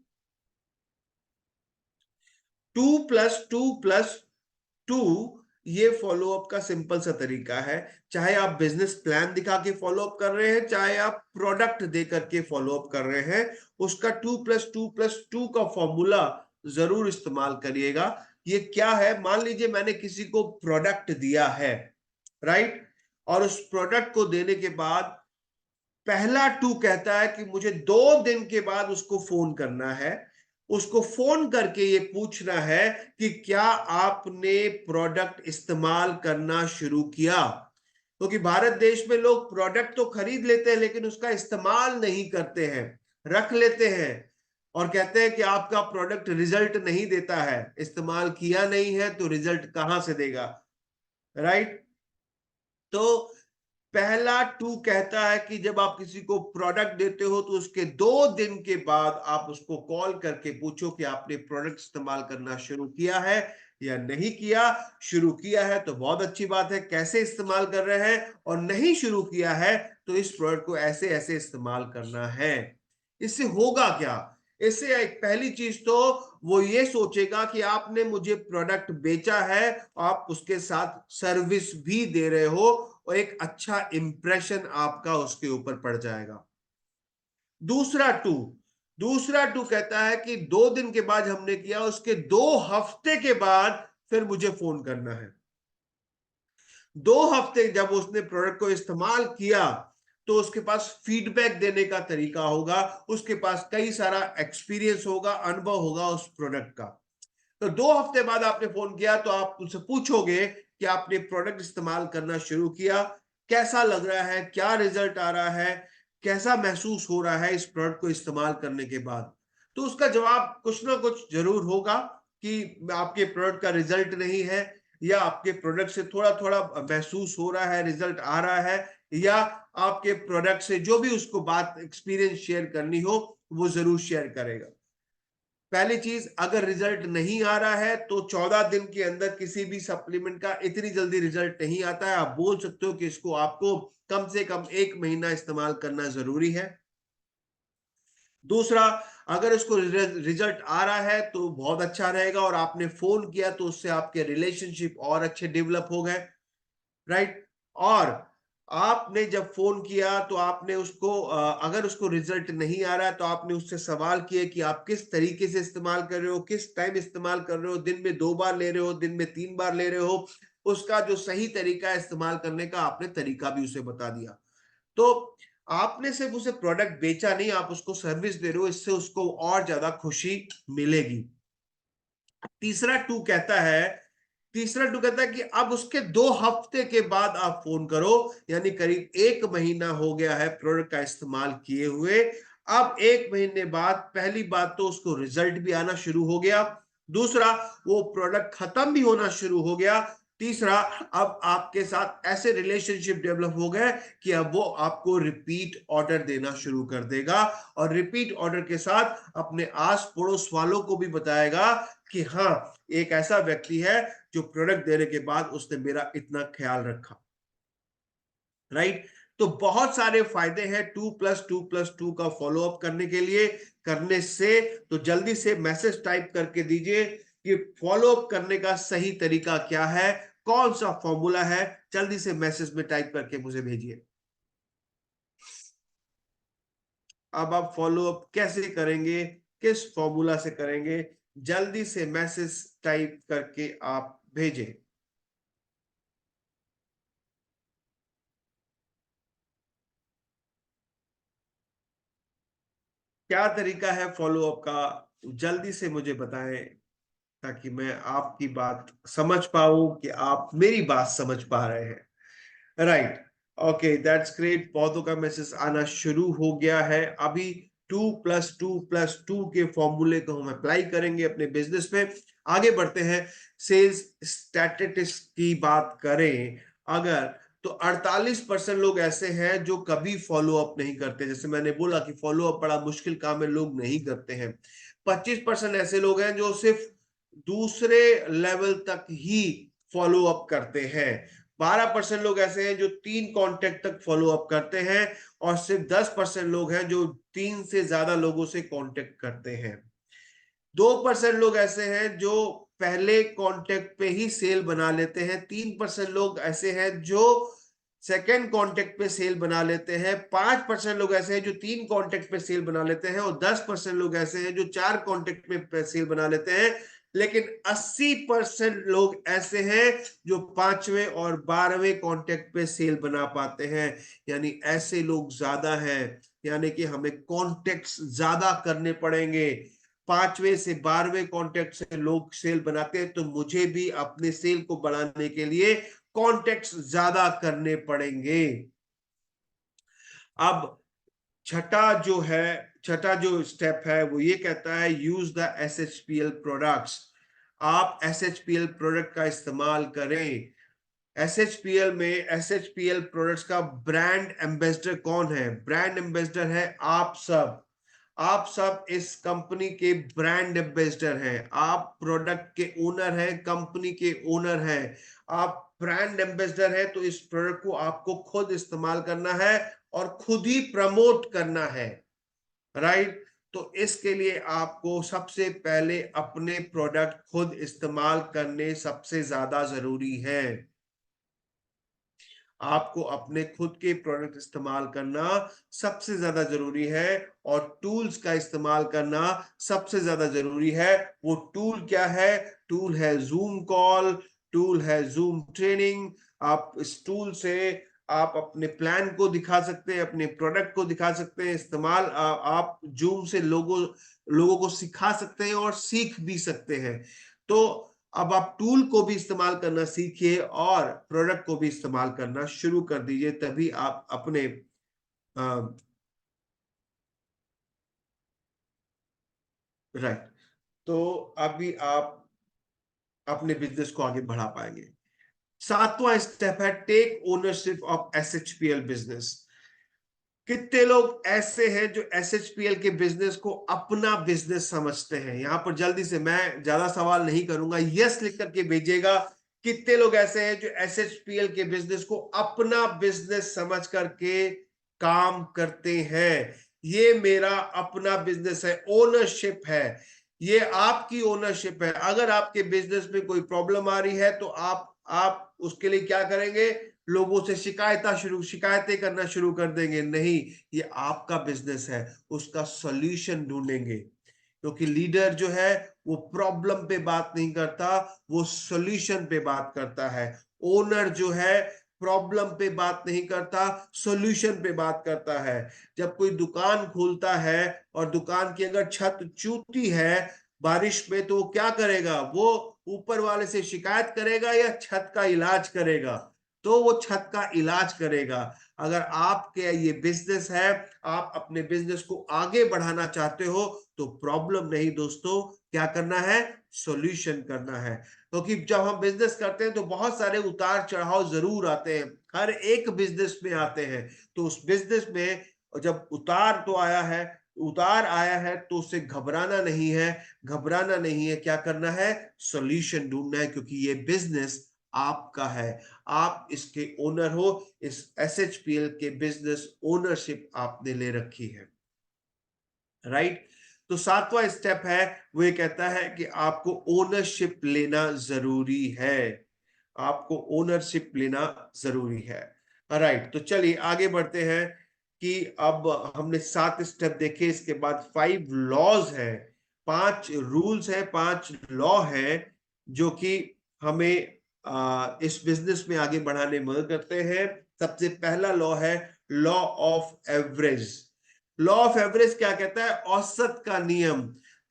2+2+2, ये फॉलो अप का सिंपल सा तरीका है। चाहे आप बिजनेस प्लान दिखा के फॉलो अप कर रहे हैं, चाहे आप प्रोडक्ट दे करके फॉलो अप कर रहे हैं, उसका 2+2+2 का फॉर्मूला जरूर इस्तेमाल करिएगा। ये क्या है? मान लीजिए मैंने किसी को प्रोडक्ट दिया है, राइट, और उस प्रोडक्ट को देने के बाद पहला 2 कहता है कि मुझे 2 दिन के बाद उसको फोन करना है। उसको फोन करके ये पूछना है कि क्या आपने प्रोडक्ट इस्तेमाल करना शुरू किया। क्योंकि भारत देश में लोग प्रोडक्ट तो खरीद लेते हैं लेकिन उसका इस्तेमाल नहीं करते हैं, रख लेते हैं और कहते हैं कि आपका प्रोडक्ट रिजल्ट नहीं देता है। इस्तेमाल किया नहीं है तो रिजल्ट कहां से देगा? राइट, तो पहला 2 कहता है कि जब आप किसी को प्रोडक्ट देते हो तो उसके 2 दिन के बाद आप उसको कॉल करके पूछो कि आपने प्रोडक्ट इस्तेमाल करना शुरू किया है या नहीं किया। शुरू किया है तो बहुत अच्छी बात है, कैसे इस्तेमाल कर रहे हैं, और नहीं शुरू किया है तो इस प्रोडक्ट को ऐसे ऐसे इस्तेमाल करना है। इससे होगा क्या? इससे एक पहली चीज तो वो ये सोचेगा कि आपने मुझे प्रोडक्ट बेचा है, आप उसके साथ सर्विस भी दे रहे हो, और एक अच्छा इंप्रेशन आपका उसके ऊपर पड़ जाएगा। दूसरा टू कहता है कि 2 दिन के बाद हमने किया, उसके 2 हफ्ते के बाद फिर मुझे फोन करना है। 2 हफ्ते जब उसने प्रोडक्ट को इस्तेमाल किया तो उसके पास फीडबैक देने का तरीका होगा, उसके पास कई सारा एक्सपीरियंस होगा, अनुभव होगा उस प्रोडक्ट का। तो 2 हफ्ते बाद आपने फोन किया तो आप उनसे पूछोगे कि आपने प्रोडक्ट इस्तेमाल करना शुरू किया, कैसा लग रहा है, क्या रिजल्ट आ रहा है, कैसा महसूस हो रहा है इस प्रोडक्ट को इस्तेमाल करने के बाद। तो उसका जवाब कुछ ना कुछ जरूर होगा कि आपके प्रोडक्ट का रिजल्ट नहीं है, या आपके प्रोडक्ट से थोड़ा थोड़ा महसूस हो रहा है, रिजल्ट आ रहा है, या आपके प्रोडक्ट से जो भी उसको बात एक्सपीरियंस शेयर करनी हो वो जरूर शेयर करेगा। पहली चीज, अगर रिजल्ट नहीं आ रहा है तो 14 दिन के अंदर किसी भी सप्लीमेंट का इतनी जल्दी रिजल्ट नहीं आता है। आप बोल सकते हो कि इसको आपको कम से कम 1 महीना इस्तेमाल करना जरूरी है। दूसरा, अगर उसको रिजल्ट आ रहा है तो बहुत अच्छा रहेगा, और आपने फोन किया तो उससे आपके रिलेशनशिप और अच्छे डेवलप हो गए, राइट। और आपने जब फोन किया तो आपने उसको अगर उसको रिजल्ट नहीं आ रहा है तो आपने उससे सवाल किए कि आप किस तरीके से इस्तेमाल कर रहे हो, किस टाइम इस्तेमाल कर रहे हो, दिन में 2 बार ले रहे हो, दिन में 3 बार ले रहे हो, उसका जो सही तरीका है इस्तेमाल करने का आपने तरीका भी उसे बता दिया। तो आपने सिर्फ उसे प्रोडक्ट बेचा नहीं, आप उसको सर्विस दे रहे हो, इससे उसको और ज्यादा खुशी मिलेगी। तीसरा टू कहता है कि अब उसके 2 हफ्ते के बाद आप फोन करो, यानी करीब 1 महीना हो गया है प्रोडक्ट का इस्तेमाल किए हुए। अब 1 महीने बाद पहली बात तो उसको रिजल्ट भी आना शुरू हो गया, दूसरा वो प्रोडक्ट खत्म भी होना शुरू हो गया, तीसरा अब आपके साथ ऐसे रिलेशनशिप डेवलप हो गए कि अब वो आपको रिपीट ऑर्डर देना शुरू कर देगा, और रिपीट ऑर्डर के साथ अपने आस पड़ोस वालों को भी बताएगा कि हाँ, एक ऐसा व्यक्ति है जो प्रोडक्ट देने के बाद उसने मेरा इतना ख्याल रखा, राइट। तो बहुत सारे फायदे हैं 2+2+2 का फॉलोअप करने के लिए, करने से। तो जल्दी से मैसेज टाइप करके दीजिए कि फॉलोअप करने का सही तरीका क्या है, कौन सा फॉर्मूला है, जल्दी से मैसेज में टाइप करके मुझे भेजिए। अब आप फॉलोअप कैसे करेंगे, किस फॉर्मूला से करेंगे, जल्दी से मैसेज टाइप करके आप भेजें। क्या तरीका है फॉलोअप का, जल्दी से मुझे बताएं ताकि मैं आपकी बात समझ पाऊं कि आप मेरी बात समझ पा रहे हैं, राइट। Okay, that's great. पौधों का मैसेज आना शुरू हो गया है। अभी 2+2+2 के फॉर्मूले को हम अप्लाई करेंगे अपने बिजनेस में। आगे बढ़ते हैं। सेल्स स्टैटिस्टिक्स की बात करें अगर, तो 48% लोग ऐसे हैं जो कभी फॉलो अप नहीं करते। जैसे मैंने बोला कि फॉलो अप बड़ा मुश्किल काम है, लोग नहीं करते हैं। 25% ऐसे लोग हैं जो सिर्फ दूसरे लेवल तक ही फॉलो अप करते हैं। 12% लोग ऐसे हैं जो 3 कांटेक्ट तक फॉलो अप करते हैं, और सिर्फ 10% लोग हैं जो 3 से ज्यादा लोगों से कांटेक्ट करते हैं। 2% लोग ऐसे हैं जो पहले कांटेक्ट पे ही सेल बना लेते हैं। 3% लोग ऐसे हैं जो सेकेंड कांटेक्ट पे सेल बना लेते हैं। 5% लोग ऐसे हैं जो 3 कांटेक्ट पे सेल बना लेते हैं, और 10% लोग ऐसे हैं जो 4 कांटेक्ट पे सेल बना लेते हैं। लेकिन 80% लोग ऐसे हैं जो 5वें और 12वें कांटेक्ट पे सेल बना पाते हैं। यानी ऐसे लोग ज्यादा हैं, यानी कि हमें कॉन्टेक्ट ज्यादा करने पड़ेंगे। 5वें से 12वें कॉन्टेक्ट से लोग सेल बनाते हैं, तो मुझे भी अपने सेल को बढ़ाने के लिए कॉन्टेक्ट ज्यादा करने पड़ेंगे। अब छठा जो स्टेप है वो ये कहता है, यूज द SHPL प्रोडक्ट्स। आप SHPL प्रोडक्ट का इस्तेमाल करें। SHPL में SHPL प्रोडक्ट्स का ब्रांड एम्बेसडर कौन है? ब्रांड एम्बेसडर है आप सब। आप सब इस कंपनी के ब्रांड एम्बेसडर हैं। आप प्रोडक्ट के ओनर हैं, कंपनी के ओनर हैं। आप ब्रांड एम्बेसडर है, तो इस प्रोडक्ट को आपको खुद इस्तेमाल करना है और खुद ही प्रमोट करना है, राइट? तो इसके लिए आपको सबसे पहले अपने प्रोडक्ट खुद इस्तेमाल करने सबसे ज्यादा जरूरी है। आपको अपने खुद के प्रोडक्ट इस्तेमाल करना सबसे ज्यादा जरूरी है और टूल्स का इस्तेमाल करना सबसे ज्यादा जरूरी है। वो टूल क्या है? टूल है जूम कॉल, टूल है जूम ट्रेनिंग। आप इस टूल से आप अपने प्लान को दिखा सकते हैं, अपने प्रोडक्ट को दिखा सकते हैं। इस्तेमाल आप जूम से लोगों को सिखा सकते हैं और सीख भी सकते हैं। तो अब आप टूल को भी इस्तेमाल करना सीखिए और प्रोडक्ट को भी इस्तेमाल करना शुरू कर दीजिए, तभी आप अपने राइट, तो अभी आप अपने बिजनेस को आगे बढ़ा पाएंगे। 7वां स्टेप है take ownership of SHPL business. कितने लोग ऐसे हैं जो SHPL के बिजनेस को अपना बिजनेस समझते हैं? यहां पर जल्दी से, मैं ज्यादा सवाल नहीं करूंगा, यस लिख करके भेजिएगा। कितने लोग ऐसे हैं जो SHPL के बिजनेस को अपना बिजनेस समझ करके काम करते हैं? ये मेरा अपना बिजनेस है, ओनरशिप है, ये आपकी ओनरशिप है। अगर आपके बिजनेस में कोई प्रॉब्लम आ रही है तो आप उसके लिए क्या करेंगे? लोगों से शिकायतें करना शुरू कर देंगे? नहीं, ये आपका बिजनेस है, उसका सॉल्यूशन ढूंढेंगे। क्योंकि लीडर जो है वो प्रॉब्लम पे बात नहीं करता, वो सॉल्यूशन पे बात करता है। ओनर जो है प्रॉब्लम पे बात नहीं करता, सॉल्यूशन पे बात करता है। जब कोई दुकान खोलता है और दुकान की अगर छत चूती है बारिश में, तो वो क्या करेगा? वो ऊपर वाले से शिकायत करेगा या छत का इलाज करेगा? तो वो छत का इलाज करेगा। अगर आपके ये बिजनेस है, आप अपने बिजनेस को आगे बढ़ाना चाहते हो, तो प्रॉब्लम नहीं दोस्तों, क्या करना है? सॉल्यूशन करना है। क्योंकि जब हम बिजनेस करते हैं तो बहुत सारे उतार चढ़ाव जरूर आते हैं, हर एक बिजनेस में आते हैं। तो उस बिजनेस में जब उतार आया है तो उससे घबराना नहीं है, घबराना नहीं है। क्या करना है? सॉल्यूशन ढूंढना है, क्योंकि ये बिजनेस आपका है, आप इसके ओनर हो। इस SHPL के बिजनेस ओनरशिप आपने ले रखी है, राइट? तो 7वां स्टेप है, वो ये कहता है कि आपको ओनरशिप लेना जरूरी है, आपको ओनरशिप लेना जरूरी है, राइट? तो चलिए आगे बढ़ते हैं कि अब हमने 7 स्टेप देखे, इसके बाद 5 लॉज है, 5 रूल्स है, 5 लॉ है जो कि हमें इस बिजनेस में आगे बढ़ाने में मदद करते हैं। सबसे पहला लॉ है law of average. Law of average क्या कहता है? औसत का नियम।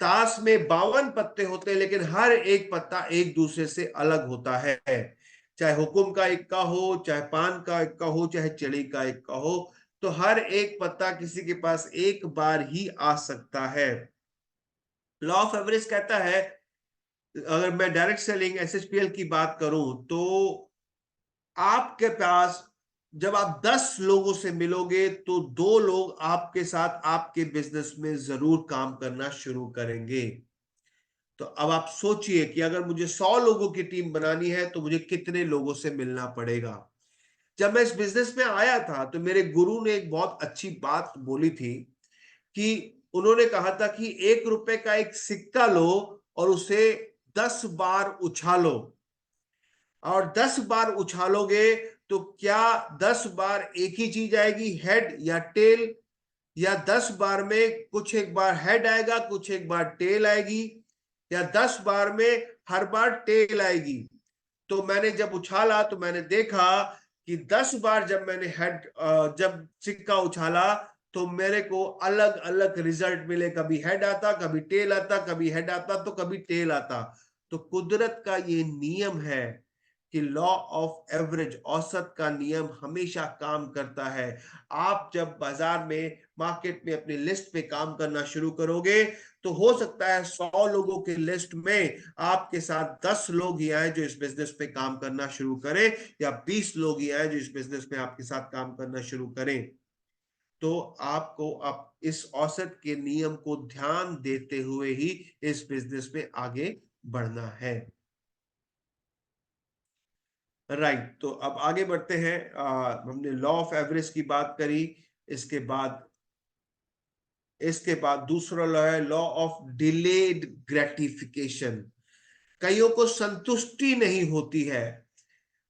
ताश में 52 पत्ते होते हैं, लेकिन हर एक पत्ता एक दूसरे से अलग होता है। चाहे हुकुम का इक्का हो, चाहे पान का इक्का हो, चाहे चिड़ी का इक्का हो, तो हर एक पत्ता किसी के पास एक बार ही आ सकता है। लॉ ऑफ एवरेज कहता है, अगर मैं डायरेक्ट सेलिंग SHPL की बात करूं, तो आपके पास जब आप 10 लोगों से मिलोगे तो 2 लोग आपके साथ आपके बिजनेस में जरूर काम करना शुरू करेंगे। तो अब आप सोचिए कि अगर मुझे 100 लोगों की टीम बनानी है तो मुझे कितने लोगों से मिलना पड़ेगा? जब मैं इस बिजनेस में आया था तो मेरे गुरु ने एक बहुत अच्छी बात बोली थी कि उन्होंने कहा था कि 1 रुपए का एक सिक्का लो और उसे 10 बार उछालो, और 10 बार उछालोगे तो क्या 10 बार एक ही चीज आएगी, हेड या टेल? या 10 बार में कुछ एक बार हेड आएगा, कुछ एक बार टेल आएगी? या 10 बार में हर बार टेल आएगी? तो मैंने जब उछाला तो मैंने देखा कि 10 बार जब सिक्का उछाला तो मेरे को अलग अलग रिजल्ट मिले। कभी हेड आता, कभी टेल आता, कभी हेड आता तो कभी टेल आता। तो कुदरत का ये नियम है कि लॉ ऑफ एवरेज, औसत का नियम हमेशा काम करता है। आप जब बाजार में, मार्केट में अपनी लिस्ट पे काम करना शुरू करोगे तो हो सकता है 100 लोगों की लिस्ट में आपके साथ 10 लोग ही आए जो इस बिजनेस पे काम करना शुरू करें, या 20 लोग ही आए जो इस बिजनेस में आपके साथ काम करना शुरू करें। तो आपको अब इस औसत के नियम को ध्यान देते हुए ही इस बिजनेस में आगे बढ़ना है। राइट, तो अब आगे बढ़ते हैं। हमने लॉ ऑफ एवरेज की बात करी, इसके बाद दूसरा लॉ है लॉ ऑफ डिलेड ग्रेटिफिकेशन। कईयों को संतुष्टि नहीं होती है।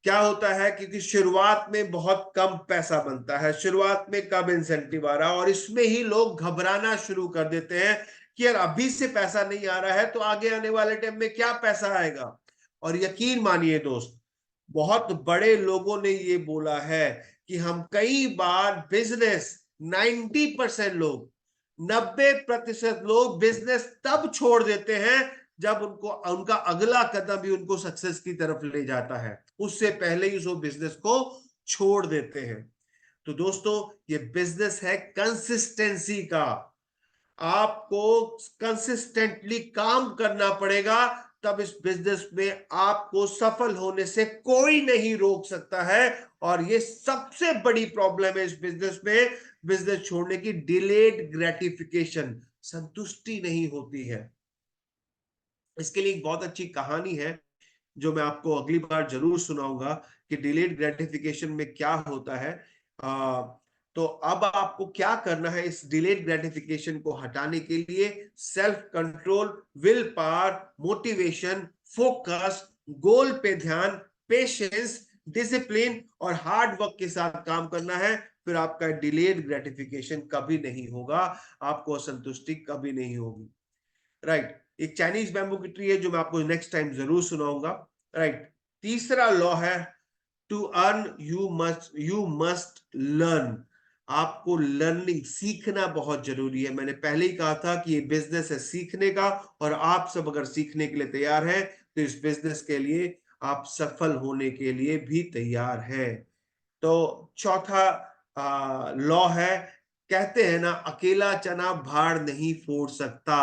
क्या होता है, क्योंकि शुरुआत में बहुत कम पैसा बनता है, शुरुआत में कम इंसेंटिव आ रहा है, और इसमें ही लोग घबराना शुरू कर देते हैं कि यार अभी से पैसा नहीं आ रहा है तो आगे आने वाले टाइम में क्या पैसा आएगा। और यकीन मानिए दोस्त, बहुत बड़े लोगों ने ये बोला है कि हम कई बार बिजनेस 90% लोग 90% लोग बिजनेस तब छोड़ देते हैं जब उनको उनका अगला कदम भी उनको सक्सेस की तरफ ले जाता है, उससे पहले ही वो बिजनेस को छोड़ देते हैं। तो दोस्तों, ये बिजनेस है कंसिस्टेंसी का। आपको कंसिस्टेंटली काम करना पड़ेगा, तब इस बिजनेस में आपको सफल होने से कोई नहीं रोक सकता है। और ये सबसे बड़ी प्रॉब्लम है इस बिजनेस में, बिजनेस छोड़ने की, डिलेड ग्रेटिफिकेशन, संतुष्टि नहीं होती है। इसके लिए एक बहुत अच्छी कहानी है जो मैं आपको अगली बार जरूर सुनाऊंगा कि डिलेड ग्रेटिफिकेशन में क्या होता है। तो अब आपको क्या करना है इस डिलेड ग्रेटिफिकेशन को हटाने के लिए? Self control, will power, motivation, focus, goal पे ध्यान, पेशेंस, डिसिप्लिन और हार्ड वर्क के साथ काम करना है। फिर आपका डिलेड ग्रेटिफिकेशन कभी नहीं होगा, आपको असंतुष्टि कभी नहीं होगी। राइट, एक चाइनीज बैम्बू की ट्री है जो मैं आपको नेक्स्ट टाइम जरूर सुनाऊंगा। राइट, तीसरा लॉ है to earn you must learn. आपको लर्निंग, सीखना बहुत जरूरी है। मैंने पहले ही कहा था कि ये बिजनेस है सीखने का, और आप सब अगर सीखने के लिए तैयार हैं तो इस बिजनेस के लिए आप सफल होने के लिए भी तैयार हैं। तो चौथा लॉ है, कहते हैं ना, अकेला चना भाड़ नहीं फोड़ सकता।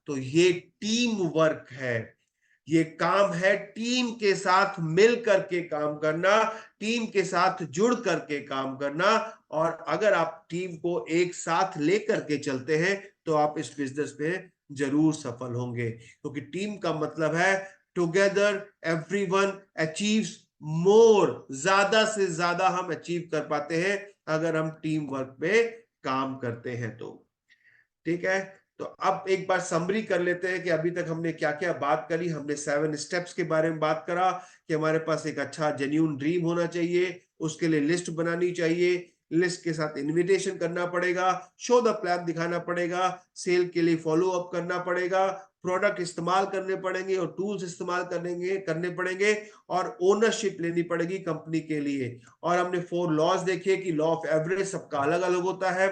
तो ये टीम वर्क है, ये काम है टीम के साथ मिल करके काम करना, टीम के साथ जुड़ करके काम करना। और अगर आप टीम को एक साथ लेकर के चलते हैं तो आप इस बिजनेस में जरूर सफल होंगे, क्योंकि टीम का मतलब है टुगेदर एवरीवन अचीव्स मोर। ज्यादा से ज्यादा हम अचीव कर पाते हैं अगर हम टीम वर्क पे काम करते हैं तो। ठीक है, तो अब एक बार समरी कर लेते हैं कि अभी तक हमने क्या क्या बात करी। हमने 7 स्टेप्स के बारे में बात करा कि हमारे पास एक अच्छा जेन्युइन ड्रीम होना चाहिए, उसके लिए लिस्ट बनानी चाहिए, लिस्ट के साथ इनविटेशन करना पड़ेगा, शो द प्लान दिखाना पड़ेगा, सेल के लिए फॉलो अप करना पड़ेगा, प्रोडक्ट इस्तेमाल करने पड़ेंगे और टूल्स इस्तेमाल करने पड़ेंगे, और ओनरशिप लेनी पड़ेगी कंपनी के लिए। और हमने 4 लॉज देखे कि लॉ ऑफ एवरेज सबका अलग अलग होता है,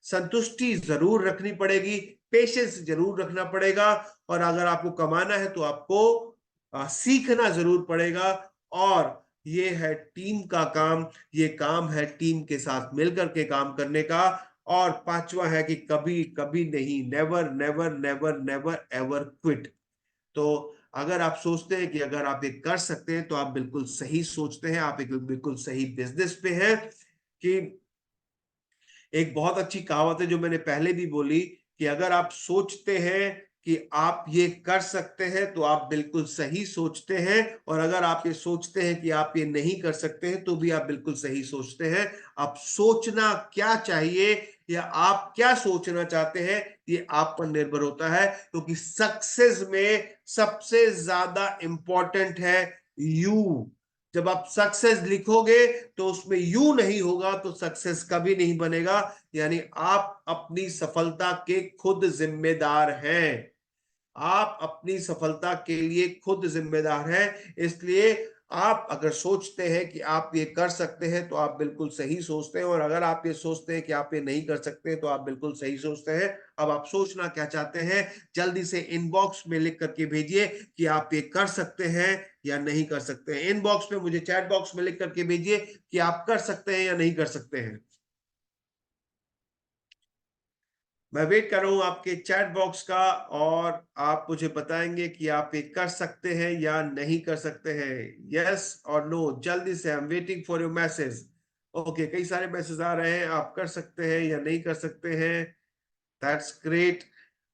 संतुष्टि जरूर रखनी पड़ेगी, पेशेंस जरूर रखना पड़ेगा, और अगर आपको कमाना है तो आपको सीखना जरूर पड़ेगा। और ये है टीम का काम, ये काम है टीम के साथ मिलकर के काम करने का। और पांचवा है कि कभी कभी नहीं, never never never never ever quit. तो अगर आप सोचते हैं कि अगर आप ये कर सकते हैं तो आप बिल्कुल सही सोचते हैं, आप एक बिल्कुल सही बिजनेस पे हैं। कि एक बहुत अच्छी कहावत है जो मैंने पहले भी बोली कि अगर आप सोचते हैं कि आप ये कर सकते हैं तो आप बिल्कुल सही सोचते हैं, और अगर आप ये सोचते हैं कि आप ये नहीं कर सकते हैं तो भी आप बिल्कुल सही सोचते हैं। आप सोचना क्या चाहिए या आप क्या सोचना चाहते हैं ये आप पर निर्भर होता है, क्योंकि सक्सेस में सबसे ज्यादा इंपॉर्टेंट है यू। जब आप सक्सेस लिखोगे तो उसमें यू नहीं होगा तो सक्सेस कभी नहीं बनेगा। यानी आप अपनी सफलता के खुद जिम्मेदार हैं, आप अपनी सफलता के लिए खुद जिम्मेदार हैं। इसलिए आप अगर सोचते हैं कि आप ये कर सकते हैं तो आप बिल्कुल सही सोचते हैं, और अगर आप ये सोचते हैं कि आप ये नहीं कर सकते तो आप बिल्कुल सही सोचते हैं। अब आप सोचना क्या चाहते हैं, जल्दी से इनबॉक्स में लिख करके भेजिए कि आप ये कर सकते हैं या नहीं कर सकते हैं। इनबॉक्स में, मुझे चैट बॉक्स में लिख करके भेजिए कि आप कर सकते हैं या नहीं कर सकते हैं। मैं वेट कर रहा हूं आपके चैट बॉक्स का, और आप मुझे बताएंगे कि आप ये कर सकते हैं या नहीं कर सकते हैं। यस और नो, जल्दी से, I am waiting for your message. Okay, कई सारे मैसेज आ रहे हैं, आप कर सकते हैं या नहीं कर सकते हैं। That's great.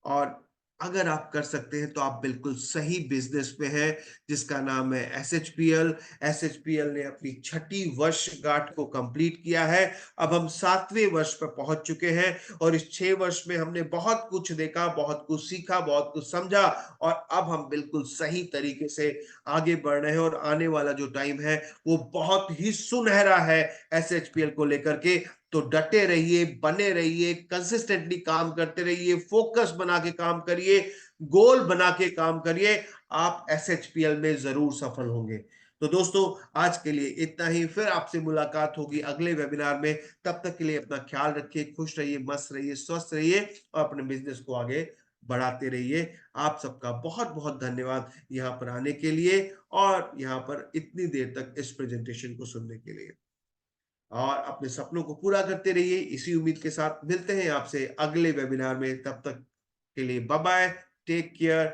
और अगर आप कर सकते हैं तो आप बिल्कुल सही बिजनेस में हैं, जिसका नाम है एसएचपीएल। एसएचपीएल ने अपनी 6ठी वर्षगांठ को कंप्लीट किया है। अब हम 7वें वर्ष पर पहुंच चुके हैं, और इस 6 वर्ष में हमने बहुत कुछ देखा, बहुत कुछ सीखा, बहुत कुछ समझा, और अब हम बिल्कुल सही तरीके से आगे बढ़ रहे हैं। और आने वाला जो टाइम है वो बहुत ही सुनहरा है एसएचपीएल को लेकर के। तो डटे रहिए, बने रहिए, कंसिस्टेंटली काम करते रहिए, फोकस बना के काम करिए, गोल बना के काम करिए, आप एसएचपीएल में जरूर सफल होंगे। तो दोस्तों, आज के लिए इतना ही। फिर आपसे मुलाकात होगी अगले वेबिनार में। तब तक के लिए अपना ख्याल रखिए, खुश रहिए, मस्त रहिए, स्वस्थ रहिए, और अपने बिजनेस को आगे बढ़ाते रहिए। आप सबका बहुत बहुत धन्यवाद यहाँ पर आने के लिए, और यहाँ पर इतनी देर तक इस प्रेजेंटेशन को सुनने के लिए। और अपने सपनों को पूरा करते रहिए, इसी उम्मीद के साथ मिलते हैं आपसे अगले वेबिनार में। तब तक के लिए बाय बाय, टेक केयर,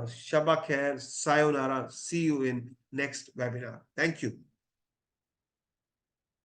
शबा खैर, सायोनारा, see you in next webinar. Thank you.